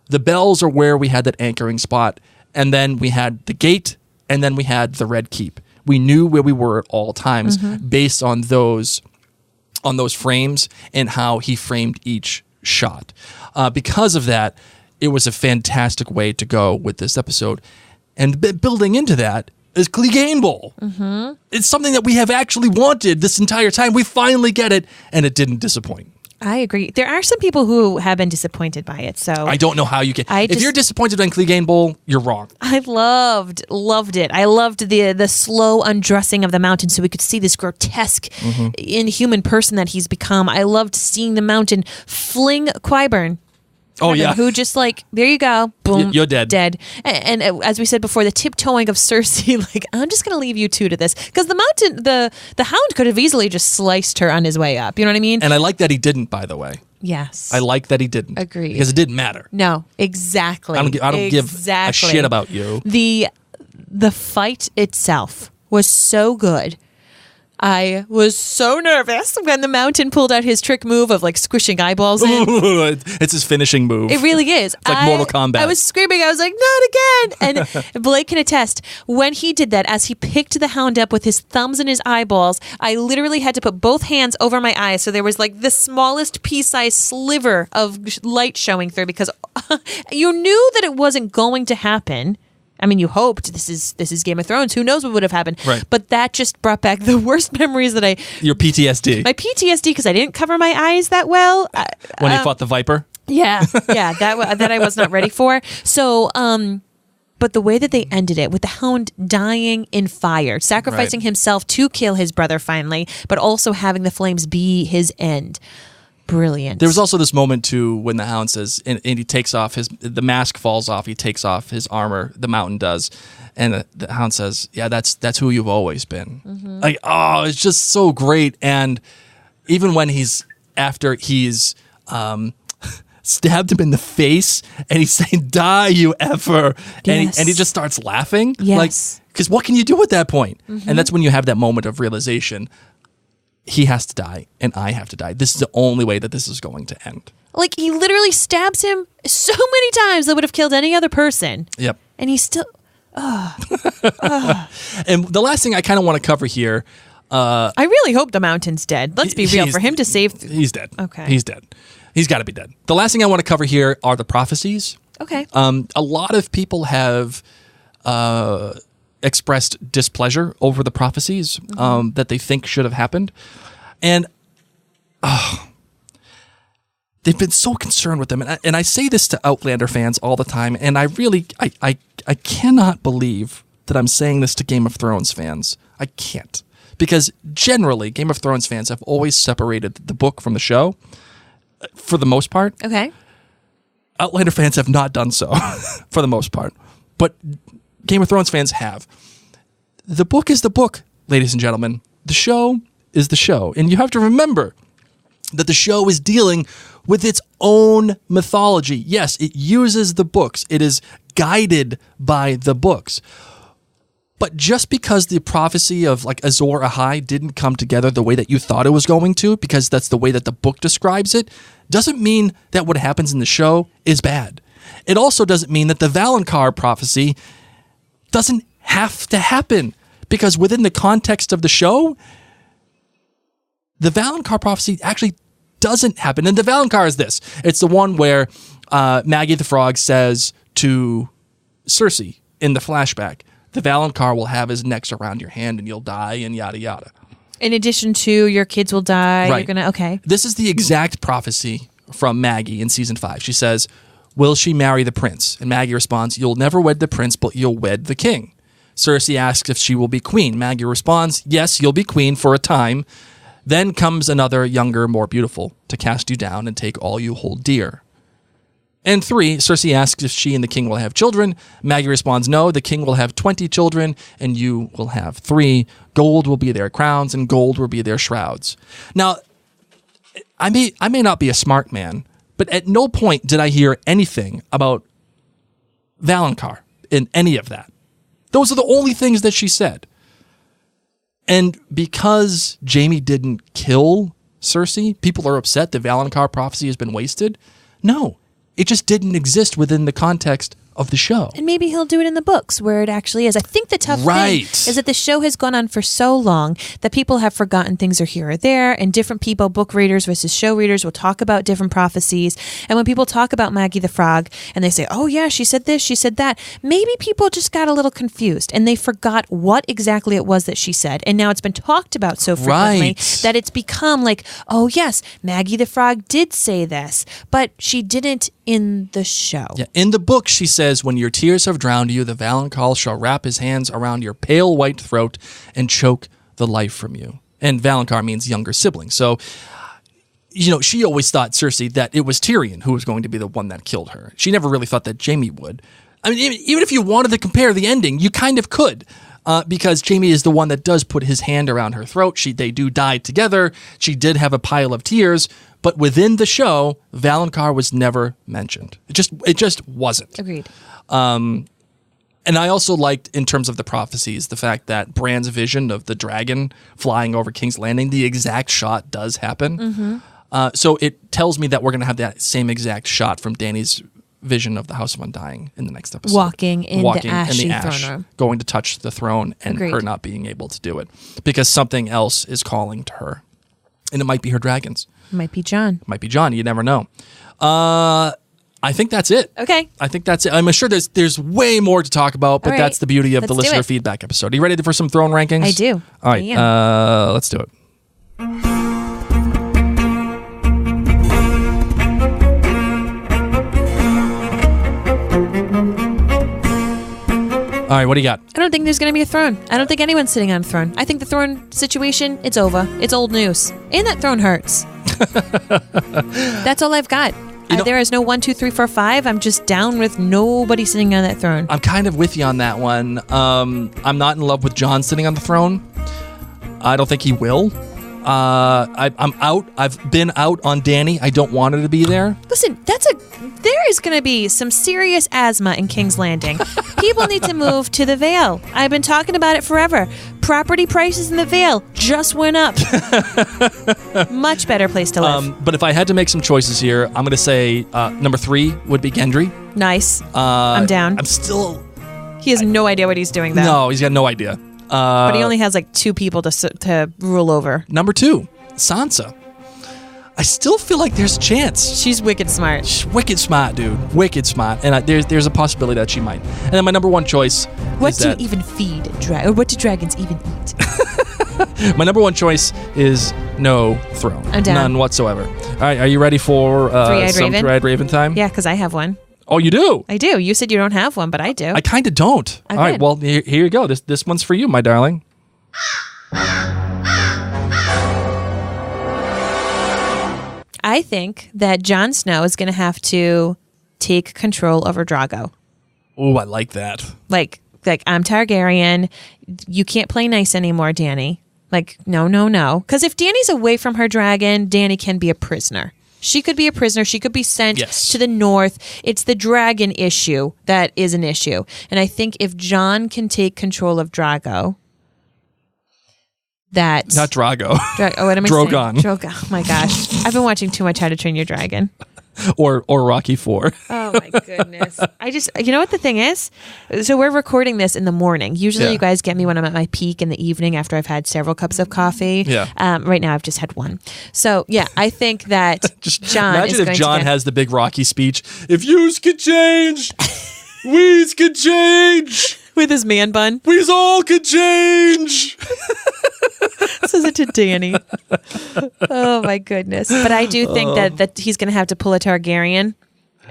The bells are where we had that anchoring spot. And then we had the gate, and then we had the Red Keep. We knew where we were at all times based on those frames and how he framed each shot. Because of that, it was a fantastic way to go with this episode. And building into that is Clegane Bowl. It's something that we have actually wanted this entire time. We finally get it, and it didn't disappoint. I agree. There are some people who have been disappointed by it. So I don't know how you can. If you're disappointed in Clegane Bowl, you're wrong. I loved it. I loved the slow undressing of the mountain, so we could see this grotesque, inhuman person that he's become. I loved seeing the mountain fling Qyburn. Oh, yeah. Who just there you go. Boom. You're dead. Dead. And as we said before, the tiptoeing of Cersei, I'm just going to leave you two to this. Because the mountain, the Hound could have easily just sliced her on his way up. You know what I mean? And I like that he didn't, by the way. Yes. I like that he didn't. Agreed. Because it didn't matter. No, exactly. I don't give a shit about you. The fight itself was so good. I was so nervous when the mountain pulled out his trick move of squishing eyeballs in. It's his finishing move. It really is. It's like Mortal Kombat. I was screaming. I was like, not again. And Blake can attest, when he did that, as he picked the Hound up with his thumbs in his eyeballs, I literally had to put both hands over my eyes. So there was the smallest pea-sized sliver of light showing through, because you knew that it wasn't going to happen. I mean, you hoped. This is Game of Thrones. Who knows what would have happened? Right. But that just brought back the worst memories that Your PTSD. My PTSD, because I didn't cover my eyes that well. When he fought the Viper? Yeah. That I was not ready for. So, but the way that they ended it, with the Hound dying in fire, sacrificing himself to kill his brother finally, but also having the flames be his end. Brilliant. There was also this moment too when the Hound says, and he takes off the mask falls off. He takes off his armor. The Mountain does, and the Hound says, "Yeah, that's who you've always been." It's just so great. And even when after he's stabbed him in the face, and he's saying, "Die, you effer," and he just starts laughing. Yes. Because what can you do at that point? And that's when you have that moment of realization. He has to die, and I have to die. This is the only way that this is going to end. He literally stabs him so many times that would have killed any other person. Yep. And he's still... And the last thing I kind of want to cover here... I really hope the Mountain's dead. Let's be real. For him to save... He's dead. Okay. He's dead. He's got to be dead. The last thing I want to cover here are the prophecies. Okay. A lot of people have... expressed displeasure over the prophecies that they think should have happened. And they've been so concerned with them. And I say this to Outlander fans all the time, and I really, I cannot believe that I'm saying this to Game of Thrones fans. I can't. Because generally, Game of Thrones fans have always separated the book from the show, for the most part. Okay. Outlander fans have not done so, for the most part. But Game of Thrones fans have. The book is the book, ladies and gentlemen. The show is the show. And you have to remember that the show is dealing with its own mythology. Yes, it uses the books. It is guided by the books. But just because the prophecy of like Azor Ahai didn't come together the way that you thought it was going to, because that's the way that the book describes it, doesn't mean that what happens in the show is bad. It also doesn't mean that the Valonqar prophecy doesn't have to happen, because within the context of the show, the Valonqar prophecy actually doesn't happen. And the Valonqar is this. It's the one where Maggie the Frog says to Cersei in the flashback, the Valonqar will have his necks around your hand and you'll die and yada yada. In addition to your kids will die, Right. you're going to, okay. This is the exact prophecy from Maggie in season 5. She says, will she marry the prince? And Maggie responds, you'll never wed the prince, but you'll wed the king. Cersei asks if she will be queen. Maggie responds, yes, you'll be queen for a time. Then comes another, younger, more beautiful, to cast you down and take all you hold dear. And 3, Cersei asks if she and the king will have children. Maggie responds, no, the king will have 20 children, and you will have 3. Gold will be their crowns, and gold will be their shrouds. Now, I may not be a smart man, but at no point did I hear anything about Valonqar in any of that. Those are the only things that she said. And because Jaime didn't kill Cersei, people are upset the Valonqar prophecy has been wasted. No. It just didn't exist within the context of the show. And maybe he'll do it in the books where it actually is. I think the tough thing is that the show has gone on for so long that people have forgotten things are here or there, and different people, book readers versus show readers, will talk about different prophecies. And when people talk about Maggie the Frog and they say, oh yeah, she said this, she said that, maybe people just got a little confused and they forgot what exactly it was that she said. And now it's been talked about so frequently that it's become like, oh yes, Maggie the Frog did say this, but she didn't in the show. Yeah, in the book, she says, when your tears have drowned you, the Valonqar shall wrap his hands around your pale white throat and choke the life from you. And Valonqar means younger sibling. So, you know, she always thought, Cersei, that it was Tyrion who was going to be the one that killed her. She never really thought that Jaime would. I mean, even if you wanted to compare the ending, you kind of could. Because Jaime is the one that does put his hand around her throat. They do die together. She did have a pile of tears. But within the show, Valonqar was never mentioned. It just wasn't. Agreed. And I also liked, in terms of the prophecies, the fact that Bran's vision of the dragon flying over King's Landing, the exact shot does happen. Mm-hmm. So it tells me that we're going to have that same exact shot from Dany's vision of the House of Undying in the next episode. Walking in the ashy throne room. Going to touch the throne and Agreed. her not being able to do it. Because something else is calling to her. And it might be her dragons. Might be Jon. Might be Jon. You never know. I think that's it. Okay. I think that's it. I'm sure there's way more to talk about, but All right. that's the beauty of the Let's do listener it. feedback episode. Are you ready for some throne rankings? I do. All right. I am. Let's do it. All right, what do you got? I don't think there's going to be a throne. I don't think anyone's sitting on a throne. I think the throne situation, it's over. It's old news. And that throne hurts. That's all I've got. There is no 1, 2, 3, 4, 5. I'm just down with nobody sitting on that throne. I'm kind of with you on that one. I'm not in love with Jon sitting on the throne. I don't think he will. I'm out. I've been out on Dany. I don't want her to be there. Listen, there is going to be some serious asthma in King's Landing. People need to move to the Vale. I've been talking about it forever. Property prices in the Vale just went up. Much better place to live. But if I had to make some choices here, I'm going to say number 3 would be Gendry. Nice. I'm down. I'm still... He has no idea what he's doing, though. No, he's got no idea. But he only has like 2 people to rule over. Number 2, Sansa. I still feel like there's a chance. She's wicked smart. She's wicked smart, dude. Wicked smart. And there's a possibility that she might. And then my number 1 choice What do you even feed? Or what do dragons even eat? My number 1 choice is no throne. I'm down. None whatsoever. All right, are you ready for Three-eyed some raven? Three-eyed Raven time? Yeah, because I have one. Oh, you do? I do. You said you don't have one, but I do. I kind of don't. I All right, did. well, here you go. This one's for you, my darling. I think that Jon Snow is going to have to take control over Drago. Oh, I like that. Like I'm Targaryen. You can't play nice anymore, Dany. Like, no. Because if Dany's away from her dragon, Dany can be a prisoner. She could be a prisoner. She could be sent to the north. It's the dragon issue that is an issue. And I think if Jon can take control of Drago, that... Not Drago. what am I Drogon. saying? Drogon. Oh my gosh. I've been watching too much How to Train Your Dragon. or Rocky IV. Oh my goodness. You know what the thing is? So we're recording this in the morning. Usually you guys get me when I'm at my peak in the evening after I've had several cups of coffee. Yeah. Right now I've just had one. So yeah, I think that Jon is imagine going if Jon to has the big Rocky speech. If yous could change, we's could change. with his man bun. We's all could change. Says it to Dany. Oh my goodness. But I do think that he's going to have to pull a Targaryen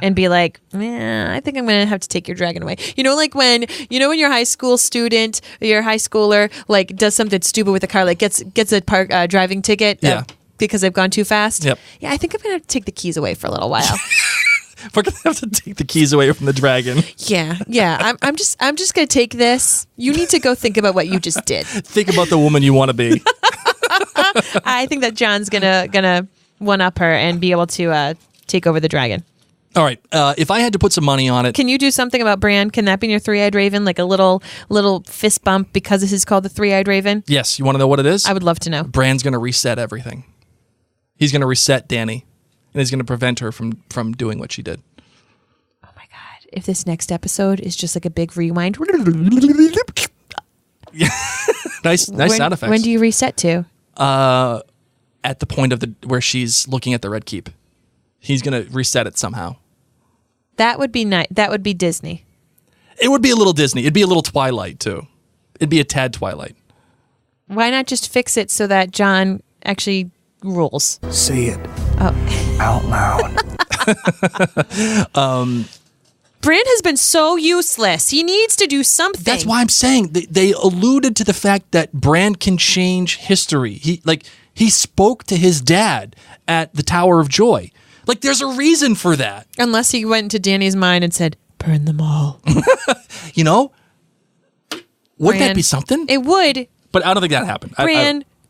and be like, I think I'm going to have to take your dragon away. You know, like when your high school student, your high schooler, like does something stupid with a car, like gets a driving ticket because they've gone too fast. Yep. Yeah, I think I'm going to have to take the keys away for a little while. We're gonna have to take the keys away from the dragon. Yeah. I'm just going to take this. You need to go think about what you just did. Think about the woman you want to be. I think that Jon's gonna one up her and be able to take over the dragon. All right. If I had to put some money on it, Can you do something about Bran? Can that be your three-eyed raven? Like a little fist bump because this is called the three-eyed raven? yes. You want to know what it is? I would love to know. Bran's gonna reset everything. He's gonna reset Dany, and he's gonna prevent her from doing what she did. Oh my god! If this next episode is just like a big rewind, Nice sound effects. When do you reset to? At the point of where she's looking at the Red Keep, he's gonna reset it somehow. That would be nice. That would be Disney. It would be a little Disney. It'd be a little Twilight too. It'd be a tad Twilight. Why not just fix it so that Jon actually rules? Say it out loud. Bran has been so useless. He needs to do something. That's why I'm saying they alluded to the fact that Bran can change history. He spoke to his dad at the Tower of Joy. Like there's a reason for that. Unless he went into Dany's mind and said, "Burn them all." You know? Wouldn't Bran, that be something? It would. But I don't think that happened.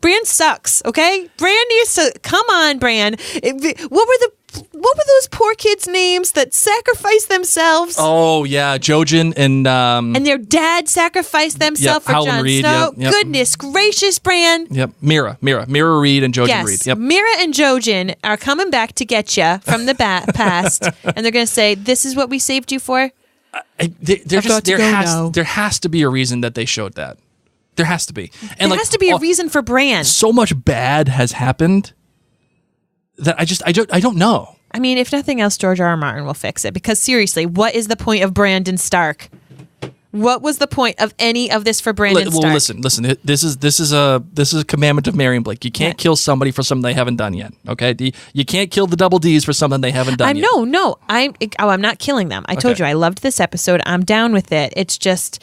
Bran sucks, okay? Bran needs to... Come on, Bran. What were those poor kids' names that sacrificed themselves? Oh, yeah. Jojen and... And their dad sacrificed themselves for Howland Jon Reed, Snow. yep. Goodness gracious, Bran. Yep. Mira Reed and Jojen Yes, Reed. Yep. Mira and Jojen are coming back to get you from the past. And they're going to say, this is what we saved you for? There has to be a reason that they showed that. There has to be. And there has to be a reason for Bran. So much bad has happened that I don't know. I mean, if nothing else, George R. R. Martin will fix it. Because seriously, what is the point of Brandon Stark? What was the point of any of this for Brandon Stark? Well, listen. This is a commandment of Marion Blake. You can't kill somebody for something they haven't done yet. Okay, you can't kill the double D's for something they haven't done yet. No. I'm not killing them. I told you I loved this episode. I'm down with it. It's just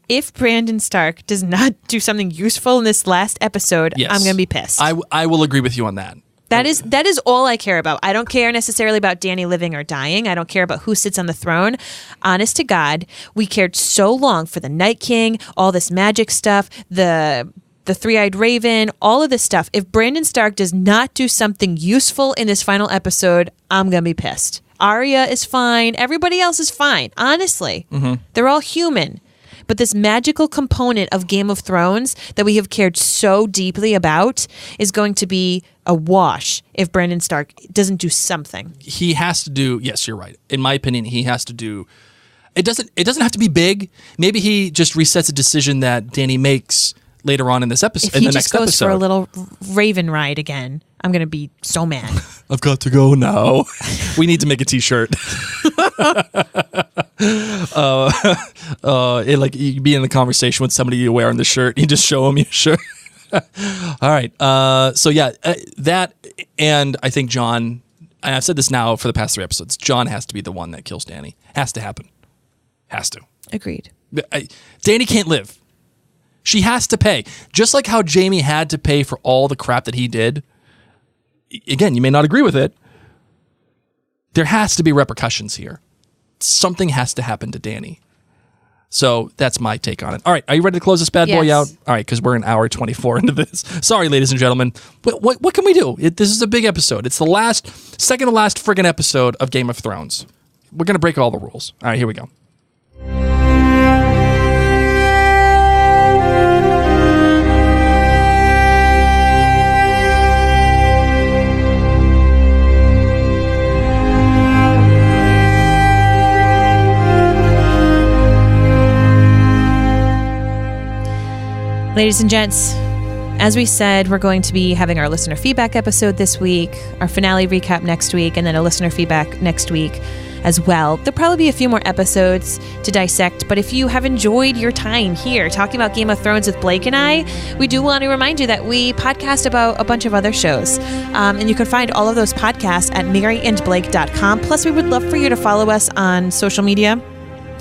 if Brandon Stark does not do something useful in this last episode, yes. I'm going to be pissed. I will agree with you on that. That is all I care about. I don't care necessarily about Dany living or dying. I don't care about who sits on the throne. Honest to God, we cared so long for the Night King, all this magic stuff, the three-eyed raven, all of this stuff. If Brandon Stark does not do something useful in this final episode, I'm going to be pissed. Arya is fine. Everybody else is fine. Honestly, They're all human. But this magical component of Game of Thrones that we have cared so deeply about is going to be a wash if Brandon Stark doesn't do something. He has to do. Yes, you're right. In my opinion, he has to do. It doesn't have to be big. Maybe he just resets a decision that Dany makes later on in this episode. If he just goes for a little raven ride again, I'm going to be so mad. I've got to go now. We need to make a T-shirt. Like you be in the conversation with somebody, you wearing the shirt, you just show them your shirt. All right. So yeah, that, and I think Jon, and I've said this now for the past 3 episodes, Jon has to be the one that kills Dany. Has to happen. Has to. Agreed. Dany can't live. She has to pay. Just like how Jaime had to pay for all the crap that he did. Again, you may not agree with it. There has to be repercussions here. Something has to happen to Dany. So that's my take on it. All right, are you ready to close this bad boy out? All right, because we're an hour 24 into this. Sorry, ladies and gentlemen. What can we do? This is a big episode. It's the second to last friggin' episode of Game of Thrones. We're going to break all the rules. All right, here we go. Ladies and gents, as we said, we're going to be having our listener feedback episode this week, our finale recap next week, and then a listener feedback next week as well. There'll probably be a few more episodes to dissect, but if you have enjoyed your time here talking about Game of Thrones with Blake and I, we do want to remind you that we podcast about a bunch of other shows, and you can find all of those podcasts at maryandblake.com. Plus, we would love for you to follow us on social media.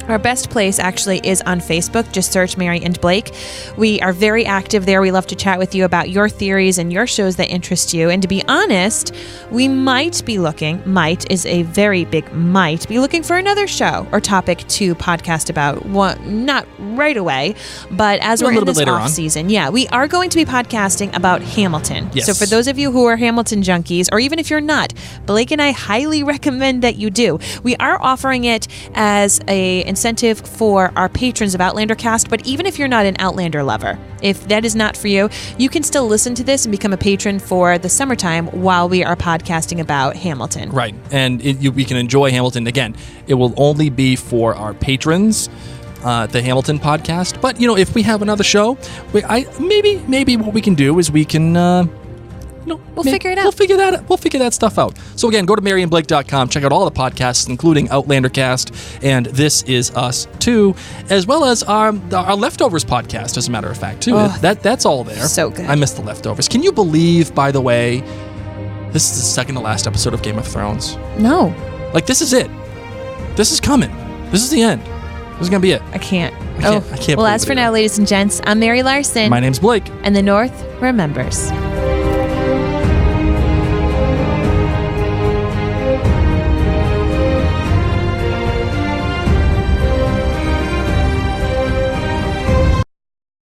Our best place actually is on Facebook. Just search Mary and Blake. We are very active there. We love to chat with you about your theories and your shows that interest you. And to be honest, we might be looking for another show or topic to podcast about. Not right away, but as we're in this off season, we are going to be podcasting about Hamilton. Yes. So for those of you who are Hamilton junkies, or even if you're not, Blake and I highly recommend that you do. We are offering it as a incentive for our patrons of Outlander Cast, but even if you're not an Outlander lover, if that is not for you, you can still listen to this and become a patron for the summertime while we are podcasting about Hamilton. Right, and we can enjoy Hamilton. Again, it will only be for our patrons, the Hamilton podcast. But if we have another show, maybe what we can do is we can. We'll figure it out. We'll figure that stuff out. So again, go to maryandblake.com, check out all the podcasts, including Outlander Cast and This Is Us too, as well as our Leftovers podcast, as a matter of fact, too. That's all there. So good. I miss the Leftovers. Can you believe, by the way, this is the second to last episode of Game of Thrones? No. This is it. This is coming. This is the end. This is going to be it. I can't. I can't well, as for now, ladies and gents, I'm Mary Larson. My name's Blake. And the North remembers.